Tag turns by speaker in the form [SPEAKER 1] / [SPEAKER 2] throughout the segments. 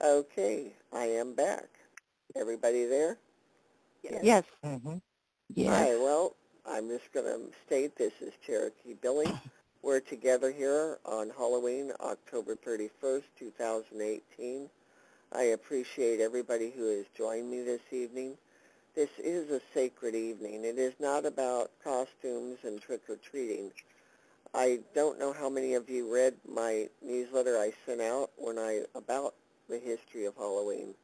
[SPEAKER 1] Okay, I am back. Everybody there?
[SPEAKER 2] Yes.
[SPEAKER 3] Mm-hmm.
[SPEAKER 2] Yes.
[SPEAKER 1] Hi, well, I'm just going to state this is Cherokee Billy. We're together here on Halloween, October 31st, 2018. I appreciate everybody who has joined me this evening. This is a sacred evening. It is not about costumes and trick-or-treating. I don't know how many of you read my newsletter I sent out about the history of Halloween.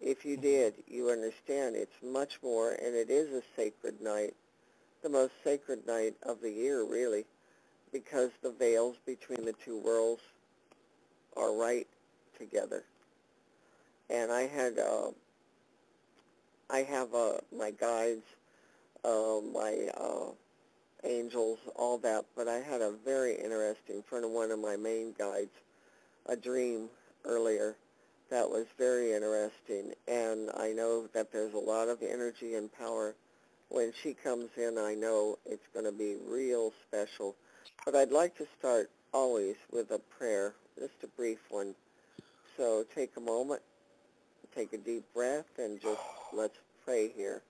[SPEAKER 1] If you did, you understand it's much more, and it is a sacred night, the most sacred night of the year, really, because the veils between the two worlds are right together. And I have my guides, my angels, all that, but I had a very interesting, from one of my main guides, a dream earlier that was very interesting, and I know that there's a lot of energy and power. When she comes in, I know it's going to be real special. But I'd like to start always with a prayer, just a brief one. So take a moment, take a deep breath, and just let's pray here.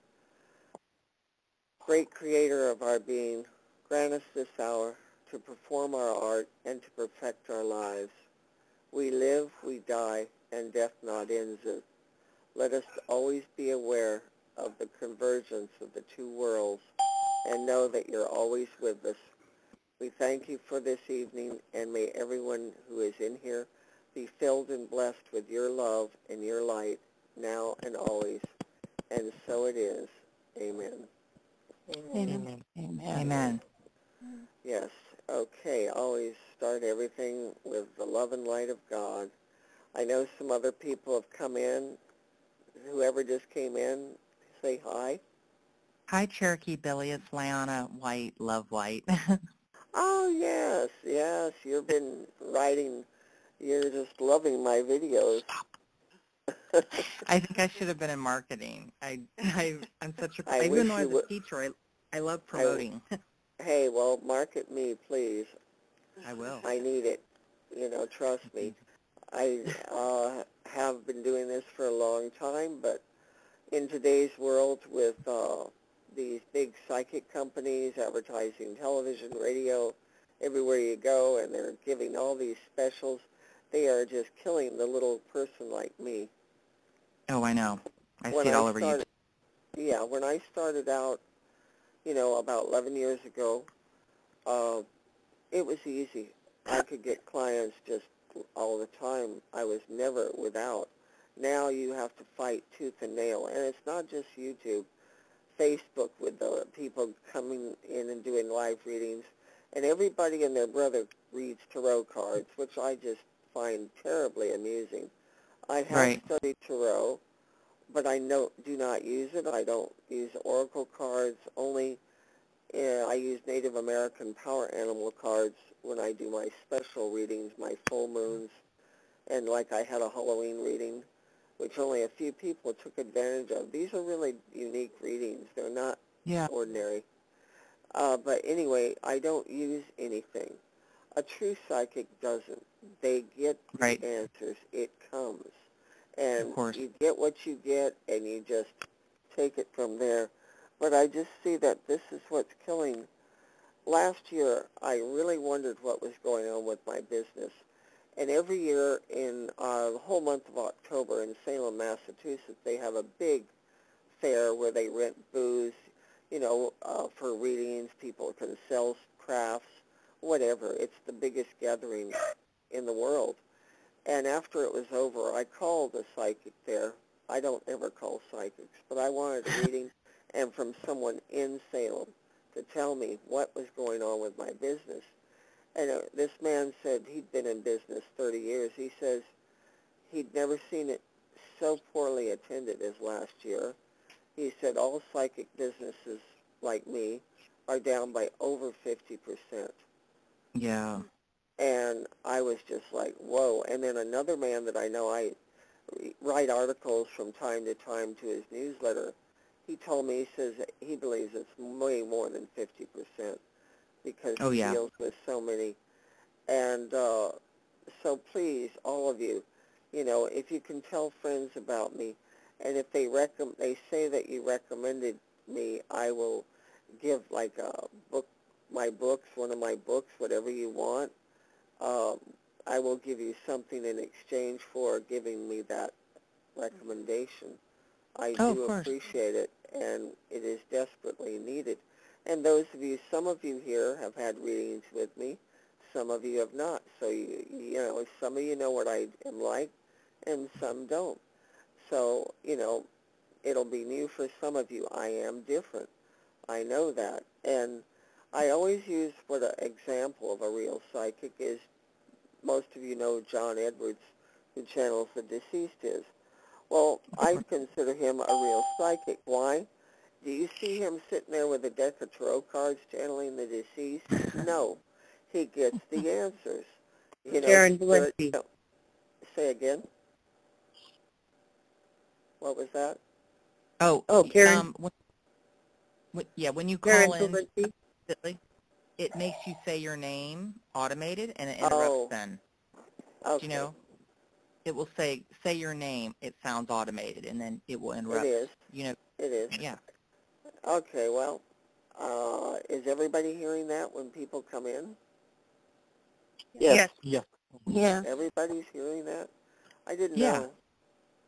[SPEAKER 1] Great Creator of our being, grant us this hour to perform our art and to perfect our lives. We live, we die, and death not ends it. Let us always be aware of the convergence of the two worlds and know that you're always with us. We thank you for this evening, and may everyone who is in here be filled and blessed with your love and your light now and always. And so it is. Amen.
[SPEAKER 2] Amen.
[SPEAKER 3] Amen.
[SPEAKER 2] Amen.
[SPEAKER 3] Amen.
[SPEAKER 1] Yes. Okay. Always start everything with the love and light of God. I know some other people have come in. Whoever just came in, say hi.
[SPEAKER 3] Hi, Cherokee Billy. It's Liana White, Love White.
[SPEAKER 1] Oh, yes, yes. You've been writing. You're just loving my videos.
[SPEAKER 3] I think I should have been in marketing. I'm such a,
[SPEAKER 1] I
[SPEAKER 3] even
[SPEAKER 1] wish
[SPEAKER 3] though I
[SPEAKER 1] you
[SPEAKER 3] was
[SPEAKER 1] would.
[SPEAKER 3] a teacher, I love promoting.
[SPEAKER 1] Hey, well, market me, please.
[SPEAKER 3] I will.
[SPEAKER 1] I need it. Trust me. I have been doing this for a long time, but in today's world with these big psychic companies advertising television, radio, everywhere you go, and they're giving all these specials, they are just killing the little person like me.
[SPEAKER 3] Oh, I know. I
[SPEAKER 1] When
[SPEAKER 3] see it
[SPEAKER 1] I
[SPEAKER 3] all over YouTube.
[SPEAKER 1] started, yeah, when I started out, about 11 years ago, uh, it was easy. I could get clients just all the time. I was never without. Now you have to fight tooth and nail. And it's not just YouTube. Facebook with the people coming in and doing live readings. And everybody and their brother reads tarot cards, which I just find terribly amusing. I have
[SPEAKER 3] Right.
[SPEAKER 1] studied tarot, but I do not use it. I don't use oracle cards. Only I use Native American power animal cards when I do my special readings, my full moons, and like I had a Halloween reading, which only a few people took advantage of. These are really unique readings. They're not
[SPEAKER 3] Yeah.
[SPEAKER 1] ordinary. But anyway, I don't use anything. A true psychic doesn't. They get the
[SPEAKER 3] Right.
[SPEAKER 1] answers. It comes.
[SPEAKER 3] Of
[SPEAKER 1] And
[SPEAKER 3] course.
[SPEAKER 1] you get what you get, and you just take it from there. But I just see that this is what's killing. Last year, I really wondered what was going on with my business. And every year in the whole month of October in Salem, Massachusetts, they have a big fair where they rent booths, for readings. People can sell crafts, whatever. It's the biggest gathering in the world. And after it was over, I called a psychic there. I don't ever call psychics, but I wanted a reading and from someone in Salem to tell me what was going on with my business. And this man said he'd been in business 30 years. He says he'd never seen it so poorly attended as last year. He said all psychic businesses like me are down by over 50%.
[SPEAKER 3] Yeah.
[SPEAKER 1] And I was just like, whoa. And then another man that I know, I write articles from time to time to his newsletter. He told me, he says that he believes it's way more than 50% because
[SPEAKER 3] Oh,
[SPEAKER 1] he
[SPEAKER 3] yeah.
[SPEAKER 1] deals with so many. And so please, all of you, if you can tell friends about me, and if they say that you recommended me, I will give like a book, one of my books, whatever you want. Um, I will give you something in exchange for giving me that recommendation. I
[SPEAKER 3] Oh, of
[SPEAKER 1] do
[SPEAKER 3] course.
[SPEAKER 1] appreciate it, and it is desperately needed. And some of you here have had readings with me. Some of you have not. So, some of you know what I am like, and some don't. So, it'll be new for some of you. I am different. I know that. And I always use what an example of a real psychic is. Most of you know John Edwards, who channels the deceased, is. Well, I consider him a real psychic. Why? Do you see him sitting there with a deck of tarot cards channeling the deceased? No. He gets the answers.
[SPEAKER 2] Karen
[SPEAKER 1] Spirit,
[SPEAKER 2] Valenti.
[SPEAKER 1] say again? What was that?
[SPEAKER 3] Oh,
[SPEAKER 2] Karen.
[SPEAKER 3] when you
[SPEAKER 2] Karen
[SPEAKER 3] call in,
[SPEAKER 2] Valenti.
[SPEAKER 3] it makes you say your name automated, and it interrupts
[SPEAKER 1] Oh,
[SPEAKER 3] then.
[SPEAKER 1] okay.
[SPEAKER 3] It will say your name. It sounds automated, and then it will interrupt.
[SPEAKER 1] It is.
[SPEAKER 3] It
[SPEAKER 1] is.
[SPEAKER 3] Yeah.
[SPEAKER 1] Okay, well, is everybody hearing that when people come in?
[SPEAKER 2] Yes.
[SPEAKER 3] Yes.
[SPEAKER 2] Yeah.
[SPEAKER 1] Everybody's hearing that? I didn't
[SPEAKER 3] Yeah.
[SPEAKER 1] know.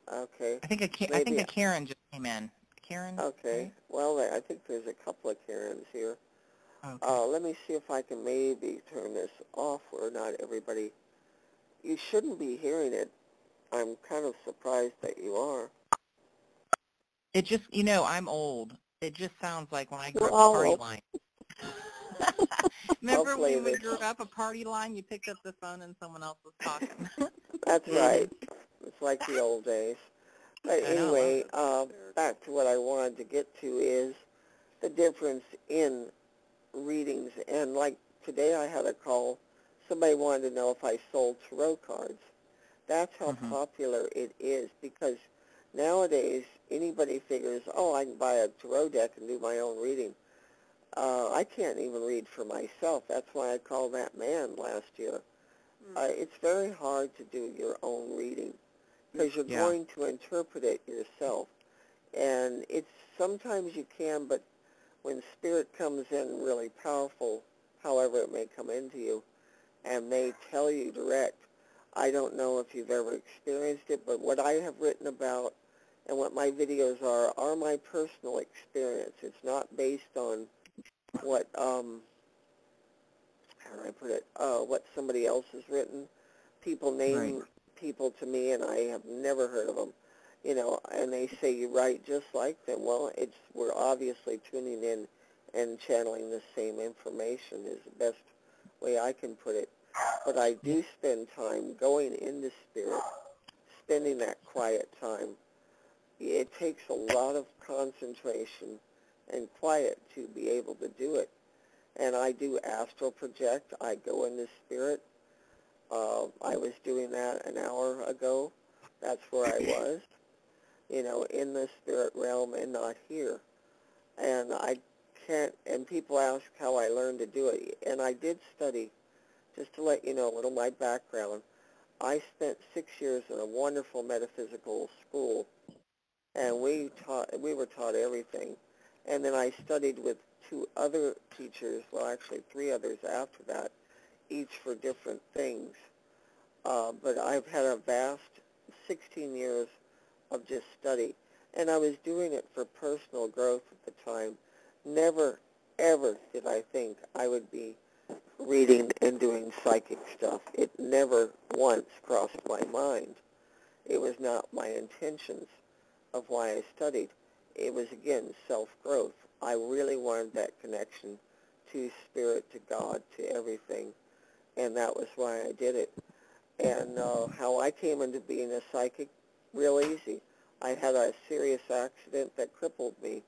[SPEAKER 1] Okay.
[SPEAKER 3] I think
[SPEAKER 1] Maybe.
[SPEAKER 3] a Karen just came in. Karen?
[SPEAKER 1] Okay.
[SPEAKER 3] Right?
[SPEAKER 1] Well, I think there's a couple of Karens here.
[SPEAKER 3] Okay.
[SPEAKER 1] Let me see if I can maybe turn this off where not everybody... You shouldn't be hearing it. I'm kind of surprised that you are.
[SPEAKER 3] It just, I'm old. It just sounds like when I grew
[SPEAKER 1] We're
[SPEAKER 3] up, a
[SPEAKER 1] all
[SPEAKER 3] party
[SPEAKER 1] old.
[SPEAKER 3] line. Remember
[SPEAKER 1] Hopefully
[SPEAKER 3] when we
[SPEAKER 1] this...
[SPEAKER 3] grew up, a party line, you picked up the phone and someone else was talking.
[SPEAKER 1] That's right. It's like the old days. But
[SPEAKER 3] I know.
[SPEAKER 1] anyway, back to what I wanted to get to is the difference in readings. And like today I had a call. Somebody wanted to know if I sold tarot cards. That's how popular it is, because nowadays anybody figures, oh, I can buy a tarot deck and do my own reading. I can't even read for myself. That's why I called that man last year. It's very hard to do your own reading because you're going to interpret it yourself. And it's sometimes you can, but when spirit comes in really powerful, however it may come into you, and they tell you direct, I don't know if you've ever experienced it, but what I have written about and what my videos are my personal experience. It's not based on what, how do I put it, what somebody else has written. People name people to me, and I have never heard of them, and they say you write just like them. Well, we're obviously tuning in and channeling the same information is the best way I can put it. But I do spend time going into spirit, spending that quiet time. It takes a lot of concentration and quiet to be able to do it. And I do astral project. I go into spirit. I was doing that an hour ago. That's where I was, in the spirit realm and not here. And I can't, and people ask how I learned to do it. And I did study, just to let you know a little of my background. I spent 6 years in a wonderful metaphysical school, and we were taught everything. And then I studied with 2 other teachers, well, actually 3 others after that, each for different things. But I've had a vast 16 years of just study, and I was doing it for personal growth at the time. Never, ever did I think I would be reading and doing psychic stuff. It never once crossed my mind. It was not my intentions of why I studied. It was, again, self-growth. I really wanted that connection to spirit, to God, to everything, and that was why I did it. And how I came into being a psychic, real easy. I had a serious accident that crippled me,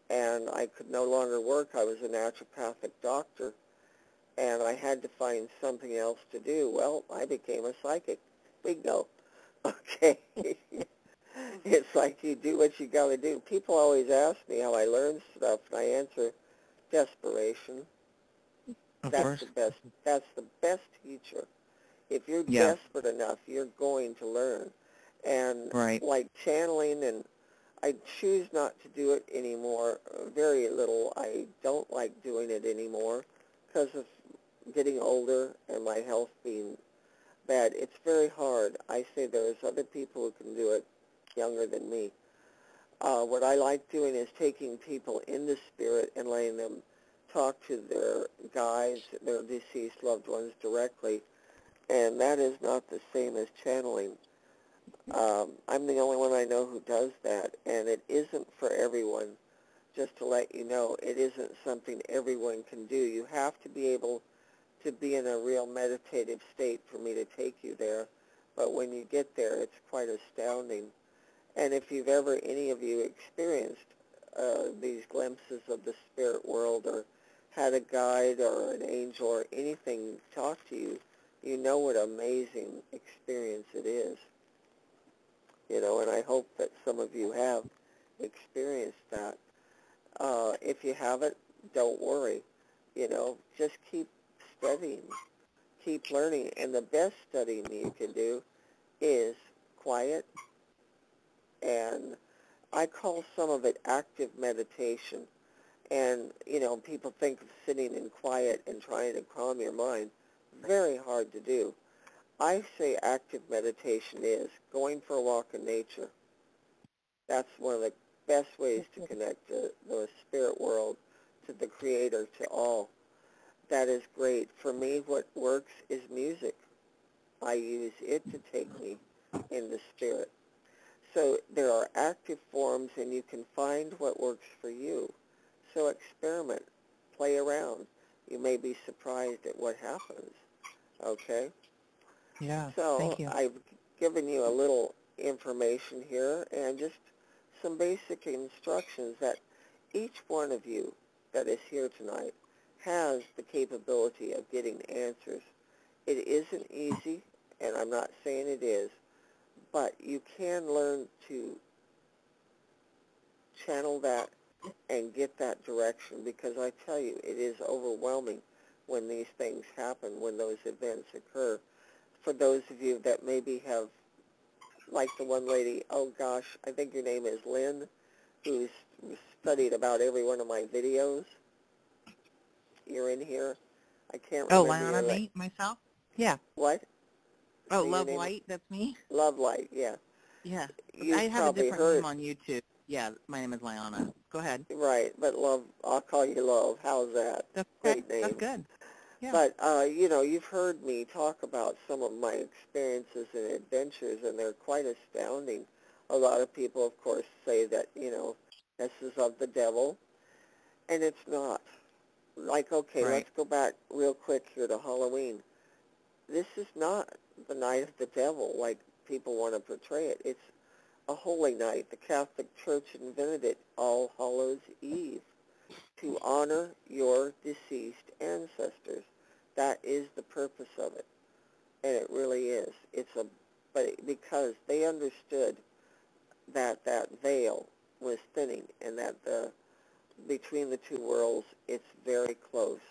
[SPEAKER 1] and I could no longer work. I was a naturopathic doctor, and I had to find something else to do. Well, I became a psychic. Bingo. Okay. It's like you do what you got to do. People always ask me how I learned stuff, and I answer, desperation.
[SPEAKER 3] Of
[SPEAKER 1] That's
[SPEAKER 3] course.
[SPEAKER 1] the best. That's the best teacher. If you're
[SPEAKER 3] Yeah.
[SPEAKER 1] desperate enough, you're going to learn. And
[SPEAKER 3] Right.
[SPEAKER 1] like channeling, and I choose not to do it anymore, very little. I don't like doing it anymore because of getting older and my health being bad. It's very hard. I say there's other people who can do it younger than me. What I like doing is taking people in the spirit and letting them talk to their guides, their deceased loved ones directly, and that is not the same as channeling. I'm the only one I know who does that, and it isn't for everyone. Just to let you know, it isn't something everyone can do. You have to be able to be in a real meditative state for me to take you there, but when you get there, it's quite astounding. And if you've ever, any of you, experienced these glimpses of the spirit world or had a guide or an angel or anything talk to you, you know what an amazing experience it is. You know, and I hope that some of you have experienced that. If you haven't, don't worry. You know, just keep studying, keep learning. And the best studying you can do is quiet, and I call some of it active meditation. And, you know, people think of sitting in quiet and trying to calm your mind. Very hard to do. I say active meditation is going for a walk in nature. That's one of the best ways to connect to the spirit world, to the Creator, to all. That is great. For me, what works is music. I use it to take me in the spirit. So there are active forms, and you can find what works for you. So experiment, play around. You may be surprised at what happens. Okay?
[SPEAKER 3] Yeah.
[SPEAKER 1] So
[SPEAKER 3] Thank you.
[SPEAKER 1] I've given you a little information here and just some basic instructions that each one of you that is here tonight has the capability of getting answers. It isn't easy, and I'm not saying it is, but you can learn to channel that and get that direction, because I tell you, it is overwhelming when these things happen, when those events occur. For those of you that maybe have, like the one lady, oh gosh, I think your name is Lynn, who's studied about every one of my videos. You're in here. I can't
[SPEAKER 3] Oh,
[SPEAKER 1] remember
[SPEAKER 3] Liana,
[SPEAKER 1] your
[SPEAKER 3] me, myself? Yeah.
[SPEAKER 1] what?
[SPEAKER 3] Oh,
[SPEAKER 1] So your
[SPEAKER 3] Love
[SPEAKER 1] name is
[SPEAKER 3] Light, that's me?
[SPEAKER 1] Love Light, yeah.
[SPEAKER 3] Yeah. I
[SPEAKER 1] You've
[SPEAKER 3] have a
[SPEAKER 1] probably
[SPEAKER 3] different
[SPEAKER 1] heard,
[SPEAKER 3] name on YouTube. Yeah, my name is Liana. Go ahead.
[SPEAKER 1] right, but Love, I'll call you Love. How's that?
[SPEAKER 3] That's okay.
[SPEAKER 1] Great name.
[SPEAKER 3] That's good. Yeah.
[SPEAKER 1] But, you know, you've heard me talk about some of my experiences and adventures, and they're quite astounding. A lot of people, of course, say that, you know, this is of the devil, and it's not. Like, okay,
[SPEAKER 3] Right.
[SPEAKER 1] let's go back real quick here to Halloween. This is not the night of the devil like people want to portray it. It's a holy night. The Catholic Church invented it, All Hallows Eve, to honor your deceased ancestors. That is the purpose of it, and it really is. But because they understood that that veil was thinning, and that between the two worlds, it's very close,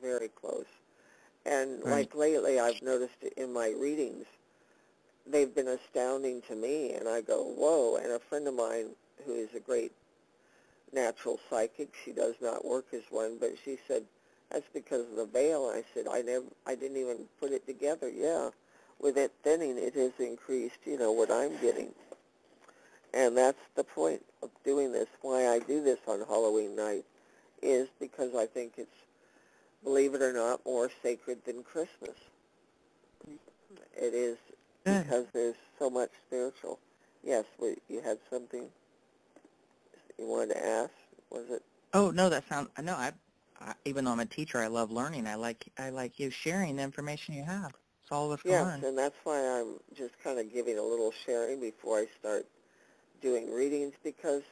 [SPEAKER 1] very close. And
[SPEAKER 3] Right.
[SPEAKER 1] like lately, I've noticed it in my readings, they've been astounding to me, and I go, whoa. And a friend of mine who is a great natural psychic, she does not work as one, but she said, that's because of the veil. And I said, I didn't even put it together. Yeah, with it thinning, it has increased, you know, what I'm getting. And that's the point of doing this. Why I do this on Halloween night is because I think it's, believe it or not, more sacred than Christmas. It is
[SPEAKER 3] Good.
[SPEAKER 1] because there's so much spiritual. Yes, you had something you wanted to ask? Was it?
[SPEAKER 3] Oh, no, that sounds, no, even though I'm a teacher, I love learning. I like you sharing the information you have. It's all of us to
[SPEAKER 1] Yes,
[SPEAKER 3] learn.
[SPEAKER 1] and that's why I'm just kind of giving a little sharing before I start doing readings, because,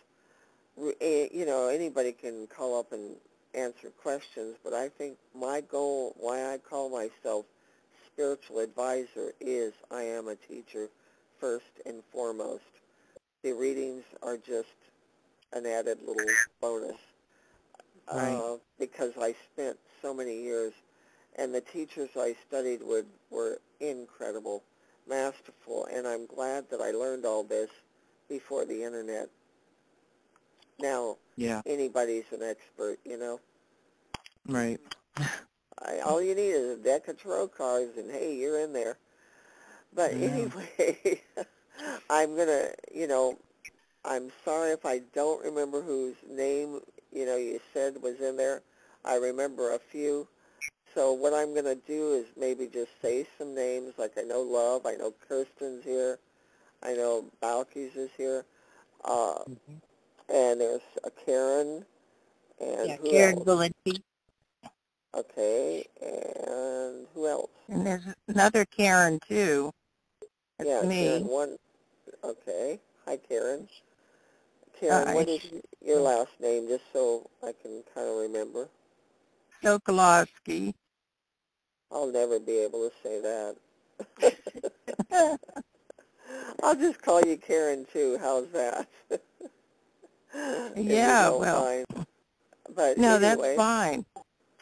[SPEAKER 1] you know, anybody can call up and answer questions, but I think my goal, why I call myself spiritual advisor, is I am a teacher first and foremost. The readings are just an added little bonus,
[SPEAKER 3] Right.
[SPEAKER 1] because I spent so many years And the teachers I studied with were incredible, masterful, and I'm glad that I learned all this before the Internet. Now,
[SPEAKER 3] Yeah.
[SPEAKER 1] anybody's an expert, you know.
[SPEAKER 3] Right.
[SPEAKER 1] All you need is a deck of tarot cards, and hey, you're in there. But anyway, I'm going to, I'm sorry if I don't remember whose name, you said was in there. I remember a few. So what I'm going to do is maybe just say some names, like I know Love, I know Kirsten's here, I know Balky's is here, and there's a Karen, and who
[SPEAKER 2] Karen
[SPEAKER 1] else?
[SPEAKER 2] Valenti.
[SPEAKER 1] Okay, and who else?
[SPEAKER 2] And there's another Karen, too. That's
[SPEAKER 1] Yeah,
[SPEAKER 2] me.
[SPEAKER 1] Karen, one. Okay, hi Karen. Karen, what is your last name, just so I can kind of remember?
[SPEAKER 2] Sokolowski.
[SPEAKER 1] I'll never be able to say that. I'll just call you Karen, too. How's that?
[SPEAKER 2] Yeah, well,
[SPEAKER 1] mind. But
[SPEAKER 2] no,
[SPEAKER 1] anyway,
[SPEAKER 2] that's fine.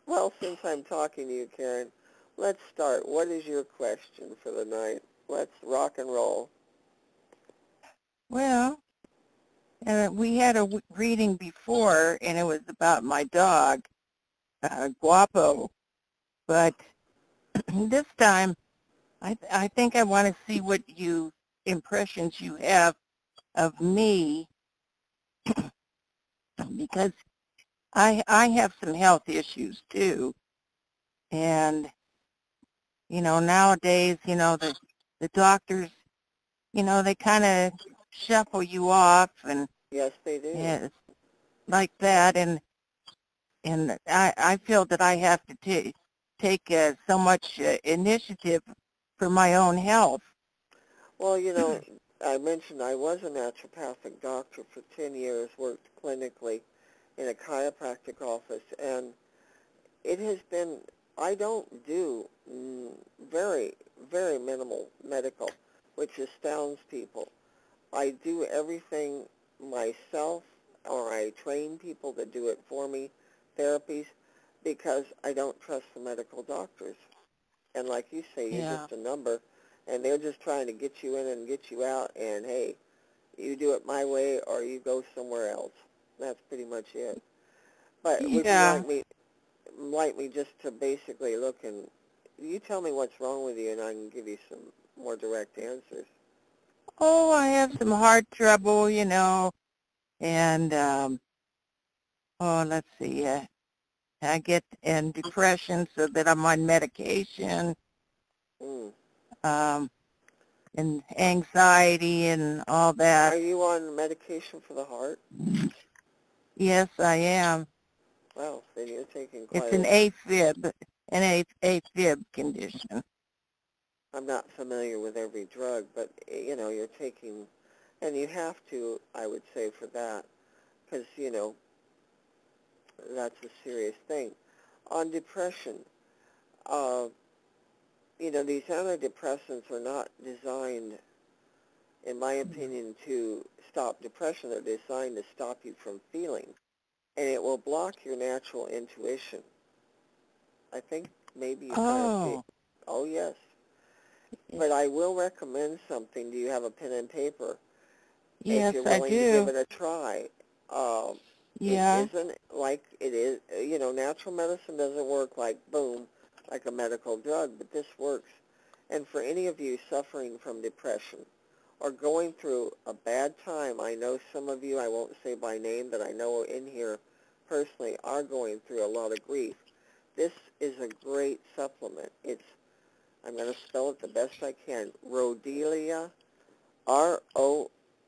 [SPEAKER 1] Well, since I'm talking to you, Karen, let's start. What is your question for the night? Let's rock and roll.
[SPEAKER 2] Well, we had a reading before, and it was about my dog, Guapo. But this time, I think I want to see what impressions you have of me, because I have some health issues too. And, nowadays, the doctors, they kind of shuffle you off and
[SPEAKER 1] Yes, they do.
[SPEAKER 2] it's like that. And I feel that I have to take so much initiative for my own health.
[SPEAKER 1] Well, I mentioned I was a naturopathic doctor for 10 years, worked clinically in a chiropractic office, and it has been, I don't do very, very minimal medical, which astounds people. I do everything myself, or I train people to do it for me, therapies, because I don't trust the medical doctors. And like you say, you're just a number, and they're just trying to get you in and get you out, and hey, you do it my way or you go somewhere else. That's pretty much it. But would you like me just to basically look and you tell me what's wrong with you, and I can give you some more direct answers.
[SPEAKER 2] Oh, I have some heart trouble, and let's see, I get in depression, so that I'm on medication, and anxiety and all that.
[SPEAKER 1] Are you on medication for the heart?
[SPEAKER 2] Yes, I am.
[SPEAKER 1] Well, then you're taking quite
[SPEAKER 2] It's an AFib condition.
[SPEAKER 1] I'm not familiar with every drug, but, you're taking, and you have to, I would say, for that, because, that's a serious thing. On depression, these antidepressants are not designed, in my opinion, to stop depression. They're designed to stop you from feeling, and it will block your natural intuition. I think maybe you kind of feel, oh, yes. But I will recommend something. Do you have a pen and paper?
[SPEAKER 2] Yes,
[SPEAKER 1] if you're willing
[SPEAKER 2] I do.
[SPEAKER 1] to give it a try. It isn't like it is, natural medicine doesn't work like, boom, like a medical drug, but this works. And for any of you suffering from depression or going through a bad time, I know some of you, I won't say by name, but I know in here personally are going through a lot of grief. This is a great supplement. I'm going to spell it the best I can. Rhodelia,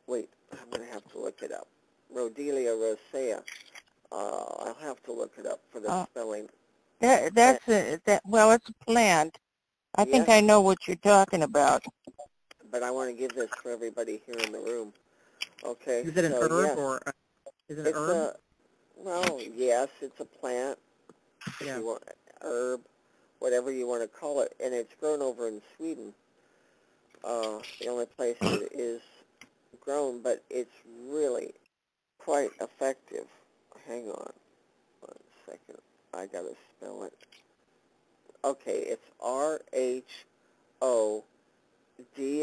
[SPEAKER 1] wait, I'm going to have to look it up. Rhodelia rosea. I'll have to look it up for the spelling.
[SPEAKER 2] Well, it's a plant. I think I know what you're talking about.
[SPEAKER 1] But I want to give this for everybody here in the room. Okay.
[SPEAKER 3] Is it an herb or is it an herb?
[SPEAKER 1] Well, yes, it's a plant.
[SPEAKER 3] Yeah.
[SPEAKER 1] If you want, herb, whatever you want to call it, and it's grown over in Sweden. The only place it is grown, but it's really quite effective. Hang on 1 second. I got to spell it. Okay, it's R-H-O-D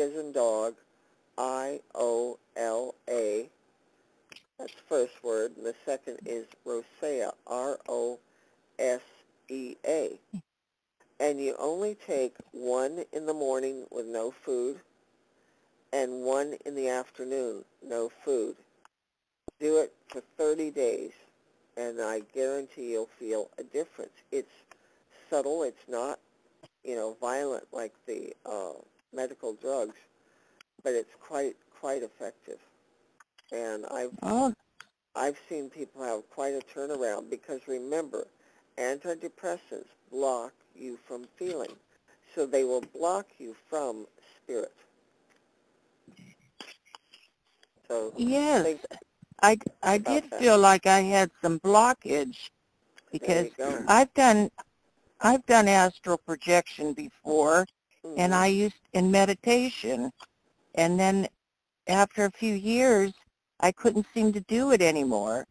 [SPEAKER 1] as in dog, I-O-L-A. That's the first word. And the second is rosea, R-O-S-E-A. And you only take one in the morning with no food and one in the afternoon, no food. Do it for 30 days, and I guarantee you'll feel a difference. It's subtle. It's not, violent like the medical drugs, but it's quite effective. And
[SPEAKER 2] Oh,
[SPEAKER 1] I've seen people have quite a turnaround because remember, antidepressants block you from feeling, so they will block you from spirit. So
[SPEAKER 2] yes.
[SPEAKER 1] think
[SPEAKER 2] I
[SPEAKER 1] about
[SPEAKER 2] did
[SPEAKER 1] that.
[SPEAKER 2] feel like I had some blockage
[SPEAKER 1] There
[SPEAKER 2] because
[SPEAKER 1] you go.
[SPEAKER 2] I've done astral projection before, and
[SPEAKER 1] Hmm.
[SPEAKER 2] I used in meditation, and then after a few years, I couldn't seem to do it anymore,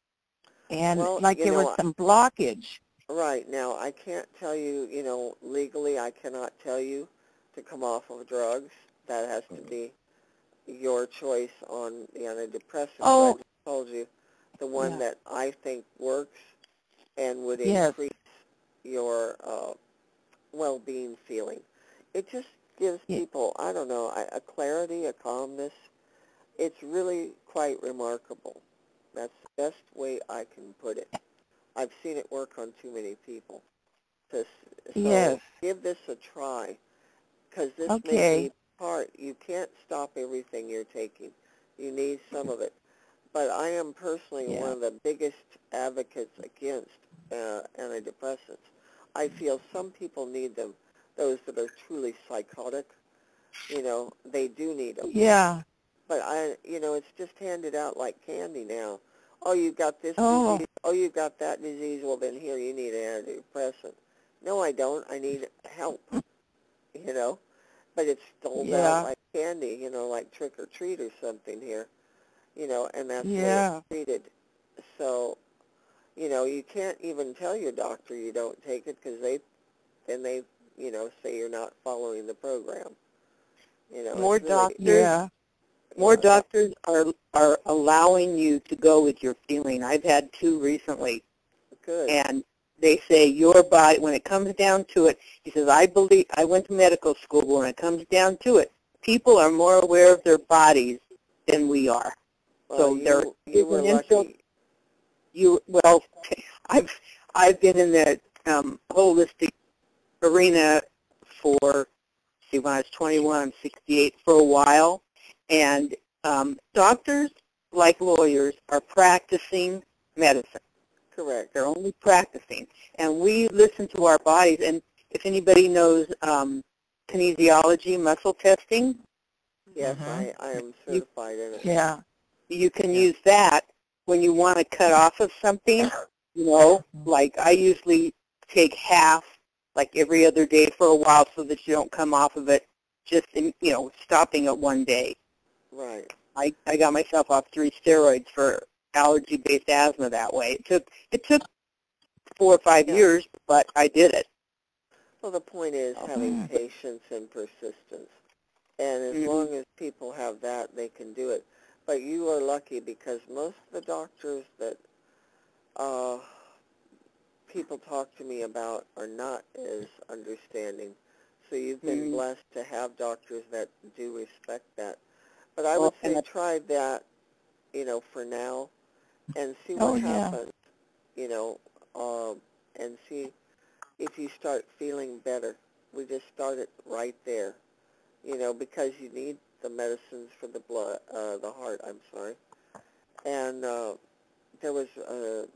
[SPEAKER 2] and
[SPEAKER 1] Well,
[SPEAKER 2] like there was some blockage.
[SPEAKER 1] right now, I can't tell you, legally I cannot tell you to come off of drugs. That has to be your choice on the antidepressant, but I
[SPEAKER 2] Oh,
[SPEAKER 1] just told you the one
[SPEAKER 2] yeah,
[SPEAKER 1] that I think works and would
[SPEAKER 2] yes,
[SPEAKER 1] increase your well-being feeling. It just gives
[SPEAKER 2] yeah,
[SPEAKER 1] people, I don't know, a clarity, a calmness. It's really quite remarkable. That's the best way I can put it. I've seen it work on too many people. So
[SPEAKER 2] yes,
[SPEAKER 1] give this a try, because this may
[SPEAKER 2] okay,
[SPEAKER 1] be part. You can't stop everything you're taking. You need some of it. But I am personally one
[SPEAKER 2] yeah,
[SPEAKER 1] of the biggest advocates against antidepressants. I feel some people need them. Those that are truly psychotic, they do need them.
[SPEAKER 2] yeah,
[SPEAKER 1] But it's just handed out like candy now. Oh, you've got this
[SPEAKER 2] oh,
[SPEAKER 1] disease. Oh, you've got that disease. Well, then here, you need an antidepressant. No, I don't. I need help, you know. But it's doled out
[SPEAKER 2] yeah,
[SPEAKER 1] like candy, like trick or treat or something here, and that's the way it's
[SPEAKER 2] yeah,
[SPEAKER 1] treated. So, you can't even tell your doctor you don't take it because they say you're not following the program.
[SPEAKER 4] More
[SPEAKER 1] It's really,
[SPEAKER 4] doctors,
[SPEAKER 2] yeah,
[SPEAKER 4] more doctors are allowing you to go with your feeling. I've had two recently,
[SPEAKER 1] good.
[SPEAKER 4] and they say your body, when it comes down to it, he says, I went to medical school, but when it comes down to it, people are more aware of their bodies than we are.
[SPEAKER 1] Well,
[SPEAKER 4] So there
[SPEAKER 1] you
[SPEAKER 4] is
[SPEAKER 1] were
[SPEAKER 4] an intro.
[SPEAKER 1] lucky.
[SPEAKER 4] Well, I've I've been in the holistic arena for, see, when I was 21, I'm 68, for a while, and doctors, like lawyers, are practicing medicine.
[SPEAKER 1] Correct.
[SPEAKER 4] They're only practicing, and we listen to our bodies. And if anybody knows kinesiology, muscle testing,
[SPEAKER 1] Yes,
[SPEAKER 3] Mm-hmm.
[SPEAKER 1] I am
[SPEAKER 4] you
[SPEAKER 1] certified in it.
[SPEAKER 2] yeah,
[SPEAKER 4] you can
[SPEAKER 3] Yeah.
[SPEAKER 4] use that when you want to cut off of something. Like I usually take half, like every other day for a while, so that you don't come off of it just in, stopping at one day.
[SPEAKER 1] Right.
[SPEAKER 4] I got myself off 3 steroids for allergy-based asthma that way. It took 4 or 5
[SPEAKER 1] Yeah.
[SPEAKER 4] years, but I did it.
[SPEAKER 1] Well, the point is having
[SPEAKER 2] mm,
[SPEAKER 1] patience and persistence. And as
[SPEAKER 4] Mm-hmm.
[SPEAKER 1] long as people have that, they can do it. But you are lucky because most of the doctors that uh, people talk to me about are not as understanding. So you've been
[SPEAKER 4] Mm-hmm.
[SPEAKER 1] blessed to have doctors that do respect that. But I would
[SPEAKER 4] Well,
[SPEAKER 1] say try that, for now and see what
[SPEAKER 2] oh yeah,
[SPEAKER 1] happens, you know, and see if you start feeling better. We just start it right there, because you need the medicines for the heart, I'm sorry. And there was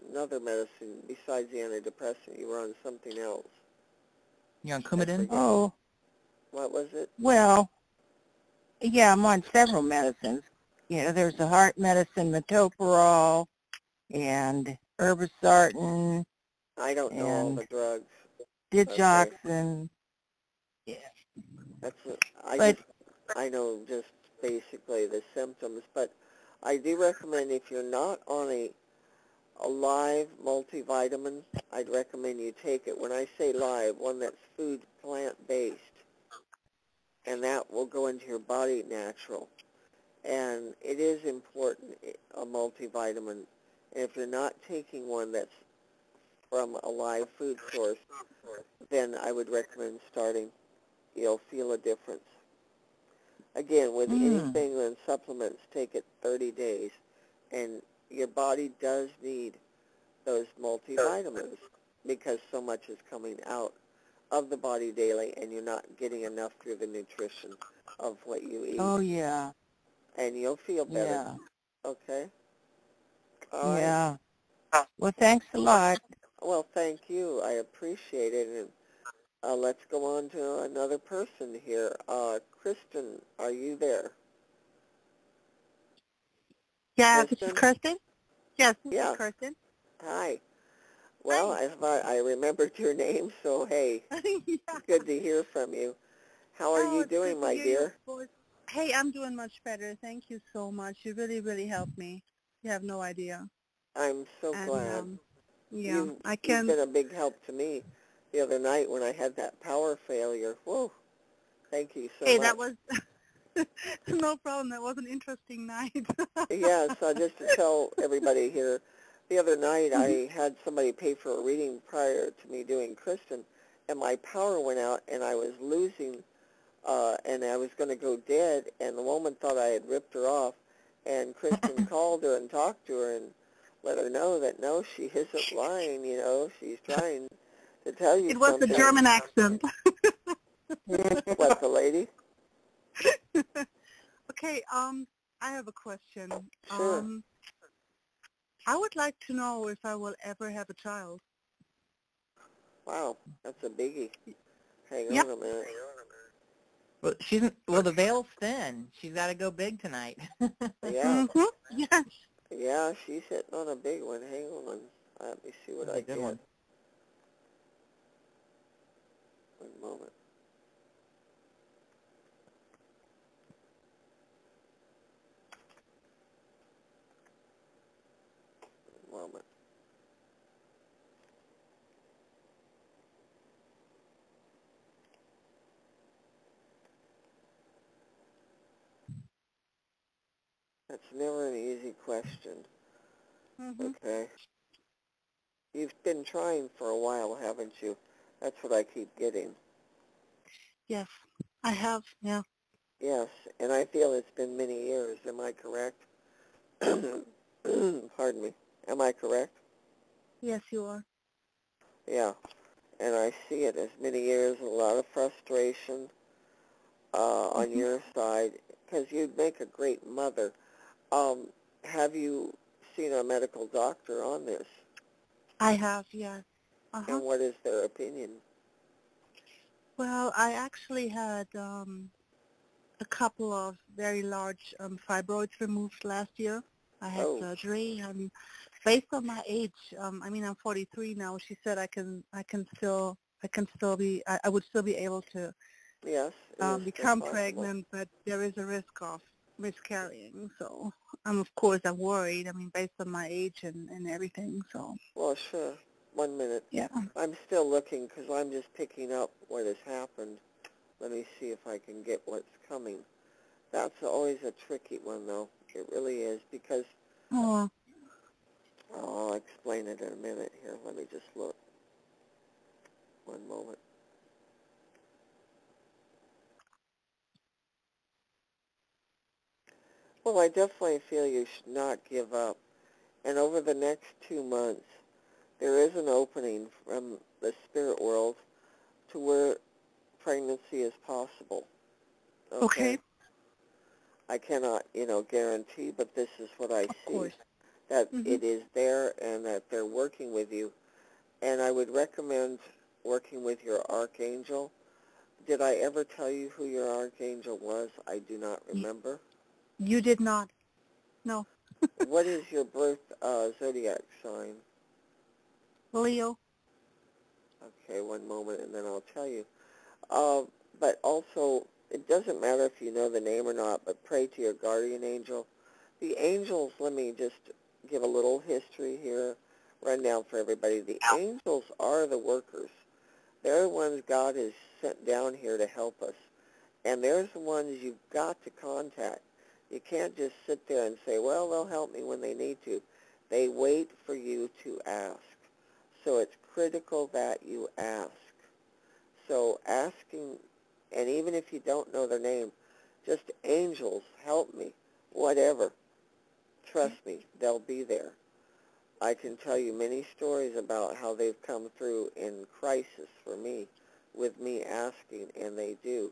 [SPEAKER 1] another medicine besides the antidepressant. You were on something else.
[SPEAKER 3] You on
[SPEAKER 1] I
[SPEAKER 3] Coumadin?
[SPEAKER 1] forget.
[SPEAKER 2] oh,
[SPEAKER 1] What was it?
[SPEAKER 2] well, yeah, I'm on several medicines. There's the heart medicine, metoprolol, and irbesartan,
[SPEAKER 1] I don't know all
[SPEAKER 2] and
[SPEAKER 1] the drugs. Okay.
[SPEAKER 2] digoxin. Yeah,
[SPEAKER 1] That's
[SPEAKER 2] but
[SPEAKER 1] I know just basically the symptoms, but I do recommend if you're not on a live multivitamin. I'd recommend you take it. When I say live, one that's food plant-based, and that will go into your body natural. And it is important, a multivitamin. And if you're not taking one that's from a live food source, then I would recommend starting. You'll feel a difference. Again, with anything in supplements, take it 30 days. And your body does need those multivitamins because so much is coming out of the body daily, and you're not getting enough through the nutrition of what you eat.
[SPEAKER 2] Oh, yeah.
[SPEAKER 1] And you'll feel better.
[SPEAKER 2] Yeah.
[SPEAKER 1] Okay? All right.
[SPEAKER 2] Yeah. Well, thanks a lot.
[SPEAKER 1] Well, thank you. I appreciate it. And let's go on to another person here. Kristen, are you there?
[SPEAKER 5] Yeah, this
[SPEAKER 1] Kristen?
[SPEAKER 5] is Kirsten. Yes, this
[SPEAKER 1] Yeah.
[SPEAKER 5] is Kirsten.
[SPEAKER 1] Hi. Well,
[SPEAKER 5] Hi.
[SPEAKER 1] I thought I remembered your name, so hey,
[SPEAKER 5] Yeah.
[SPEAKER 1] good to hear from you. How are you
[SPEAKER 5] it's
[SPEAKER 1] doing,
[SPEAKER 5] good to
[SPEAKER 1] my
[SPEAKER 5] hear
[SPEAKER 1] dear?
[SPEAKER 5] your voice. Hey, I'm doing much better. Thank you so much. You really, really helped me. You have no idea.
[SPEAKER 1] I'm so
[SPEAKER 5] And
[SPEAKER 1] glad.
[SPEAKER 5] yeah,
[SPEAKER 1] You've
[SPEAKER 5] I can.
[SPEAKER 1] been a big help to me the other night when I had that power failure. Whoa, thank you so
[SPEAKER 5] Hey,
[SPEAKER 1] much.
[SPEAKER 5] that was no problem. That was an interesting night.
[SPEAKER 1] Yes, just to tell everybody here, the other night I had somebody pay for a reading prior to me doing Kristen, and my power went out, and I was losing, and I was going to go dead, and the woman thought I had ripped her off, and Kristen called her and talked to her and let her know that, no, she isn't lying, you know, she's trying to tell you
[SPEAKER 5] It was
[SPEAKER 1] something.
[SPEAKER 5] the German accent.
[SPEAKER 1] What, the lady?
[SPEAKER 5] Okay, I have a question.
[SPEAKER 1] Sure.
[SPEAKER 5] I would like to know if I will ever have a child.
[SPEAKER 1] Wow, that's a biggie. Hang
[SPEAKER 5] Yep.
[SPEAKER 1] on a minute.
[SPEAKER 3] Well, the veil's thin. She's got to go big tonight.
[SPEAKER 1] Yeah.
[SPEAKER 5] Yes.
[SPEAKER 1] Yeah, she's hitting on a big one. Hang on. Let me see what
[SPEAKER 3] That's
[SPEAKER 1] I
[SPEAKER 3] a good
[SPEAKER 1] get.
[SPEAKER 3] one.
[SPEAKER 1] One moment. One moment. That's never an easy question. Okay. You've been trying for a while, haven't you? That's what I keep getting.
[SPEAKER 5] Yes, I have. Yeah.
[SPEAKER 1] Yes, and I feel it's been many years. Am I correct? Pardon me. Am I correct?
[SPEAKER 5] Yes, you are.
[SPEAKER 1] Yeah. And I see it as many years, a lot of frustration on your side, because you'd make a great mother. Have you seen a medical doctor on this?
[SPEAKER 5] I have. Yes.
[SPEAKER 1] And what is their opinion?
[SPEAKER 5] Well, I actually had a couple of very large fibroids removed last year. I had surgery, and based on my age, I mean, I'm 43 now. She said I would still be able to become pregnant, but there is a risk of miscarrying. So I'm worried. I mean, based on my age and everything. So.
[SPEAKER 1] Well, sure. 1 minute.
[SPEAKER 5] Yeah.
[SPEAKER 1] I'm still looking because I'm just picking up what has happened. Let me see if I can get what's coming. That's always a tricky one, though. It really is, because I'll explain it in a minute here. Let me just look. 1 moment. Well, I definitely feel you should not give up. And over the next 2 months, there is an opening from the spirit world to where pregnancy is possible. Okay. I cannot, guarantee, but this is what I see, that it is there and that they're working with you. And I would recommend working with your archangel. Did I ever tell you who your archangel was? I do not remember.
[SPEAKER 5] You did not. No.
[SPEAKER 1] What is your birth zodiac sign?
[SPEAKER 5] Leo.
[SPEAKER 1] Okay, 1 moment, and then I'll tell you. But also, it doesn't matter if you know the name or not, but pray to your guardian angel. The angels, let me just give a little history here. rundown for everybody. The angels are the workers. They're the ones God has sent down here to help us. And there's the ones you've got to contact. You can't just sit there and say, well, they'll help me when they need to. They wait for you to ask. So it's critical that you ask. So asking, and even if you don't know their name, just angels, help me, whatever. Trust me, they'll be there. I can tell you many stories about how they've come through in crisis for me, with me asking, and they do.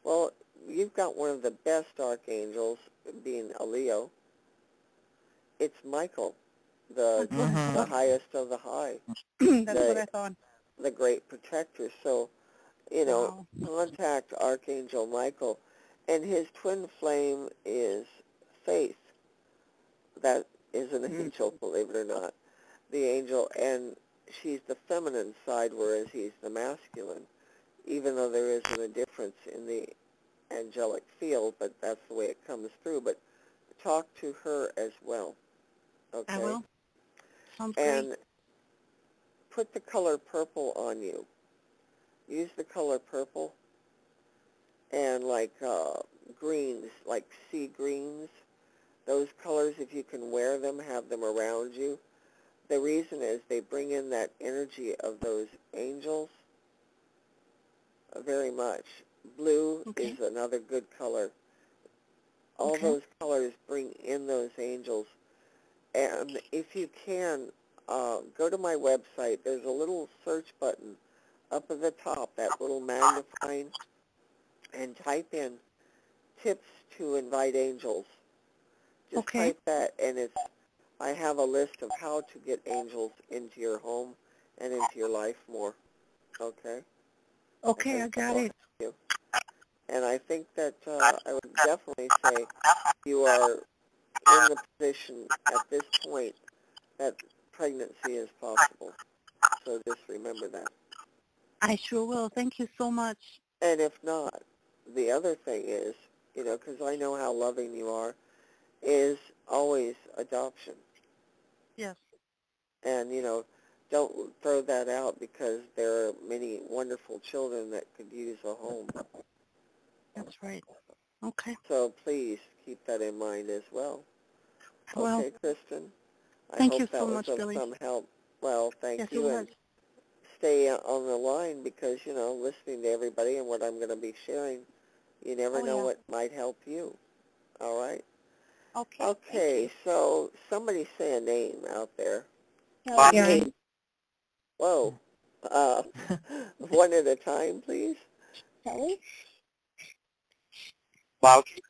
[SPEAKER 1] Well, you've got one of the best archangels, being a Leo. It's Michael, the highest of the high.
[SPEAKER 5] That's what I thought.
[SPEAKER 1] The great protector. So,
[SPEAKER 5] Wow.
[SPEAKER 1] contact Archangel Michael, and his twin flame is Faith. That is an angel, believe it or not. The angel, and she's the feminine side, whereas he's the masculine, even though there isn't a difference in the angelic field, but that's the way it comes through. But talk to her as well, okay?
[SPEAKER 5] I will. Sounds
[SPEAKER 1] and
[SPEAKER 5] great.
[SPEAKER 1] put the color purple on you. Use the color purple and like greens, like sea greens. Those colors, if you can wear them, have them around you. The reason is they bring in that energy of those angels very much. Blue is another good color. All those colors bring in those angels. And if you can, go to my website. There's a little search button up at the top, that little magnifying, and type in tips to invite angels. Just type that, and I have a list of how to get angels into your home and into your life more. Okay?
[SPEAKER 5] Okay, I got it.
[SPEAKER 1] And I think that I would definitely say you are in the position at this point that pregnancy is possible. So just remember that.
[SPEAKER 5] I sure will. Thank you so much.
[SPEAKER 1] And if not, the other thing is, because I know how loving you are, is always adoption.
[SPEAKER 5] Yes.
[SPEAKER 1] And, don't throw that out because there are many wonderful children that could use a home.
[SPEAKER 5] That's right. Okay.
[SPEAKER 1] So please keep that in mind as well.
[SPEAKER 5] Well,
[SPEAKER 1] okay, Kristen?
[SPEAKER 5] Thank
[SPEAKER 1] I
[SPEAKER 5] you
[SPEAKER 1] hope that
[SPEAKER 5] so
[SPEAKER 1] was
[SPEAKER 5] much,
[SPEAKER 1] of
[SPEAKER 5] Billy.
[SPEAKER 1] some help. Well, thank
[SPEAKER 5] Yes,
[SPEAKER 1] you.
[SPEAKER 5] it
[SPEAKER 1] And
[SPEAKER 5] was.
[SPEAKER 1] stay on the line because, listening to everybody and what I'm going to be sharing, you never know what might help you. All right?
[SPEAKER 5] Okay.
[SPEAKER 1] Okay, so somebody say a name out there.
[SPEAKER 2] Yeah.
[SPEAKER 1] Whoa. One at a time, please.
[SPEAKER 5] Kelly?
[SPEAKER 6] Balky.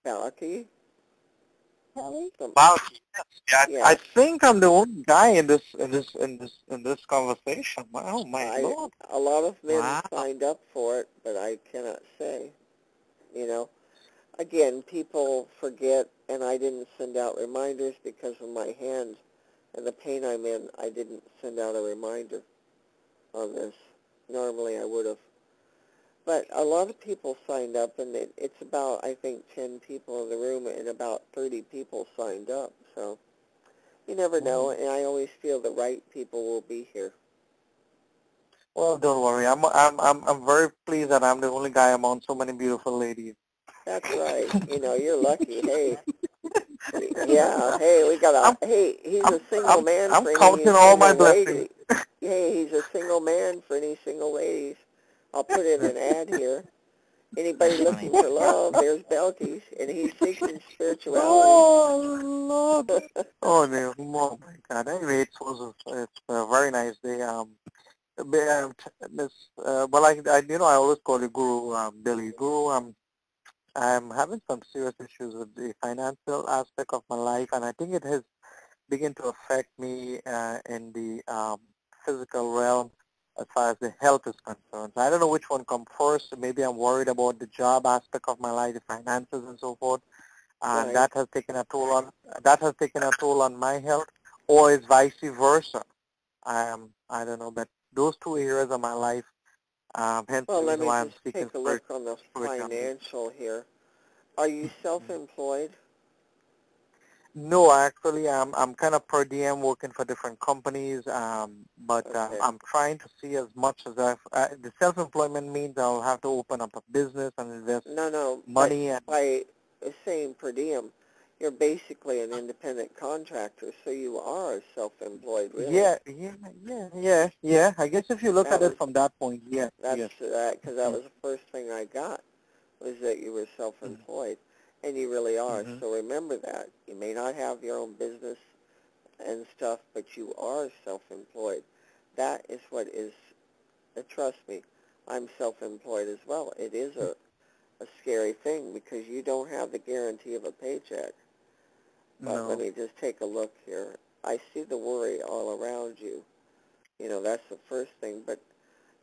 [SPEAKER 1] Balky.
[SPEAKER 5] Kelly?
[SPEAKER 6] Balky. Yeah,
[SPEAKER 1] Yeah.
[SPEAKER 6] I think I'm the only guy in this conversation. Oh my Lord!
[SPEAKER 1] A lot of men
[SPEAKER 3] Wow.
[SPEAKER 1] signed up for it, but I cannot say. Again, people forget, and I didn't send out reminders because of my hand and the pain I'm in. I didn't send out a reminder on this. Normally I would have. But a lot of people signed up, and it's about, I think, 10 people in the room, and about 30 people signed up. So you never know, and I always feel the right people will be here.
[SPEAKER 6] Well, don't worry. I'm very pleased that I'm the only guy among so many beautiful ladies.
[SPEAKER 1] That's right. You're lucky. Hey. Yeah, hey, we got he's a single man
[SPEAKER 6] I'm
[SPEAKER 1] for any
[SPEAKER 6] counting all my
[SPEAKER 1] single lady.
[SPEAKER 6] blessings.
[SPEAKER 1] Hey, he's a single man for any single ladies. I'll put in an ad here. Anybody looking for love, there's Belkis, and he's seeking spirituality.
[SPEAKER 6] Oh, Lord. Oh, no. Oh, my God. Anyway, it's a very nice day. I always call you Guru, Billy. Guru, I'm having some serious issues with the financial aspect of my life, and I think it has begun to affect me in the physical realm as far as the health is concerned. So I don't know which one come first. Maybe I'm worried about the job aspect of my life, the finances and so forth, and
[SPEAKER 1] Right.
[SPEAKER 6] that has taken a toll on my health, or is vice versa. I don't know, but those two areas of my life, hence
[SPEAKER 1] Well,
[SPEAKER 6] the
[SPEAKER 1] let
[SPEAKER 6] reason
[SPEAKER 1] me
[SPEAKER 6] why I'm
[SPEAKER 1] just
[SPEAKER 6] seeking
[SPEAKER 1] take a look on the
[SPEAKER 6] spirituality.
[SPEAKER 1] financial here. Are you self-employed?
[SPEAKER 6] No, actually, I'm kind of per diem working for different companies, but
[SPEAKER 1] Okay.
[SPEAKER 6] I'm trying to see as much as the self-employment means I'll have to open up a business and invest
[SPEAKER 1] No, but
[SPEAKER 6] money and.
[SPEAKER 1] by saying per diem, you're basically an independent contractor, so you are self-employed, really.
[SPEAKER 6] Yeah. I guess if you look
[SPEAKER 1] That
[SPEAKER 6] at
[SPEAKER 1] was
[SPEAKER 6] it from that point, yes,
[SPEAKER 1] that's
[SPEAKER 6] yes.
[SPEAKER 1] that because that
[SPEAKER 6] Mm-hmm.
[SPEAKER 1] was the first thing I got was that you were self-employed, and you really are.
[SPEAKER 6] Mm-hmm.
[SPEAKER 1] So remember that you may not have your own business and stuff, but you are self-employed. That is what is. Trust me, I'm self-employed as well. It is a scary thing because you don't have the guarantee of a paycheck. But let
[SPEAKER 6] No.
[SPEAKER 1] me just take a look here. I see the worry all around you. You know, that's the first thing. But,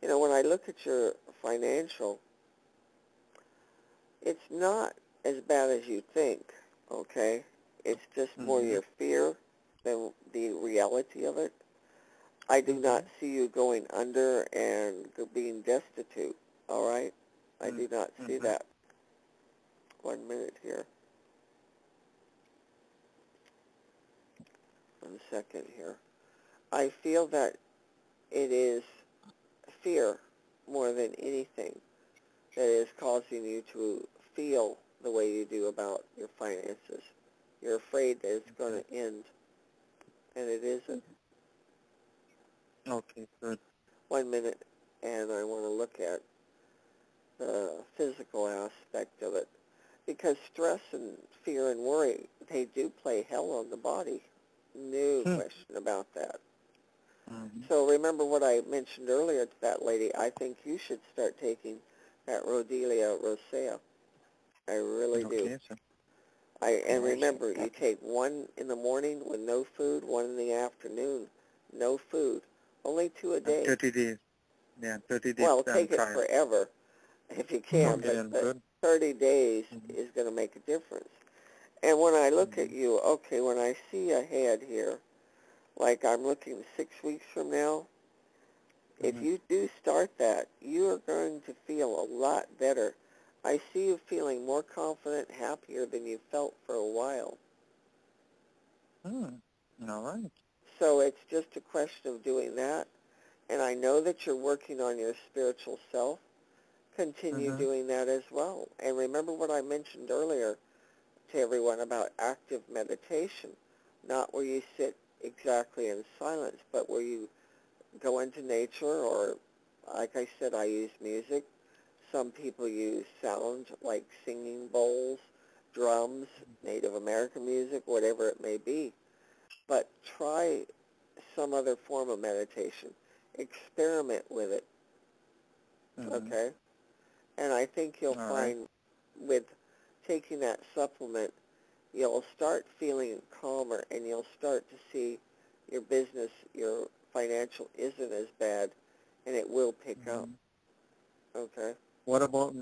[SPEAKER 1] you know, when I look at your financial, it's not as bad as you think, okay? It's just more
[SPEAKER 6] Mm-hmm.
[SPEAKER 1] your fear than the reality of it. I do not
[SPEAKER 6] Mm-hmm.
[SPEAKER 1] see you going under and being destitute, all right? I do not see
[SPEAKER 6] Mm-hmm.
[SPEAKER 1] that. 1 minute here. 1 second here. I feel that it is fear more than anything that is causing you to feel the way you do about your finances. You're afraid that it's going
[SPEAKER 6] Okay.
[SPEAKER 1] to end, and it isn't.
[SPEAKER 6] Okay. Good.
[SPEAKER 1] 1 minute, and I want to look at the physical aspect of it. Because stress and fear and worry, they do play hell on the body. No
[SPEAKER 6] Hmm.
[SPEAKER 1] question about that.
[SPEAKER 6] Mm-hmm.
[SPEAKER 1] So remember what I mentioned earlier to that lady. I think you should start taking that Rhodelia rosea. I really do.
[SPEAKER 6] Okay, so.
[SPEAKER 1] And
[SPEAKER 6] Yes.
[SPEAKER 1] remember, you take one in the morning with no food, one in the afternoon, no food. Only two a
[SPEAKER 6] And
[SPEAKER 1] day.
[SPEAKER 6] 30 days. Yeah, 30 days
[SPEAKER 1] Well,
[SPEAKER 6] and
[SPEAKER 1] take it
[SPEAKER 6] trial.
[SPEAKER 1] forever if you can,
[SPEAKER 6] Okay,
[SPEAKER 1] but
[SPEAKER 6] then good.
[SPEAKER 1] 30 days
[SPEAKER 6] Mm-hmm.
[SPEAKER 1] is going to make a difference. And when I look at
[SPEAKER 6] Mm-hmm.
[SPEAKER 1] you, okay, when I see ahead here, like I'm looking 6 weeks from now, if
[SPEAKER 6] Mm-hmm.
[SPEAKER 1] you do start that, you are going to feel a lot better. I see you feeling more confident, happier than you felt for a while.
[SPEAKER 6] Hmm. All right.
[SPEAKER 1] So it's just a question of doing that. And I know that you're working on your spiritual self. Continue
[SPEAKER 6] Mm-hmm.
[SPEAKER 1] doing that as well. And remember what I mentioned earlier to everyone about active meditation, not where you sit exactly in silence, but where you go into nature or, like I said, I use music. Some people use sound like singing bowls, drums, Native American music, whatever it may be. But try some other form of meditation. Experiment with it,
[SPEAKER 6] Mm-hmm.
[SPEAKER 1] okay? And I think you'll
[SPEAKER 6] All right.
[SPEAKER 1] find with taking that supplement, you'll start feeling calmer and you'll start to see your business, your financial isn't as bad, and it will pick up,
[SPEAKER 6] Mm-hmm.
[SPEAKER 1] okay?
[SPEAKER 6] What about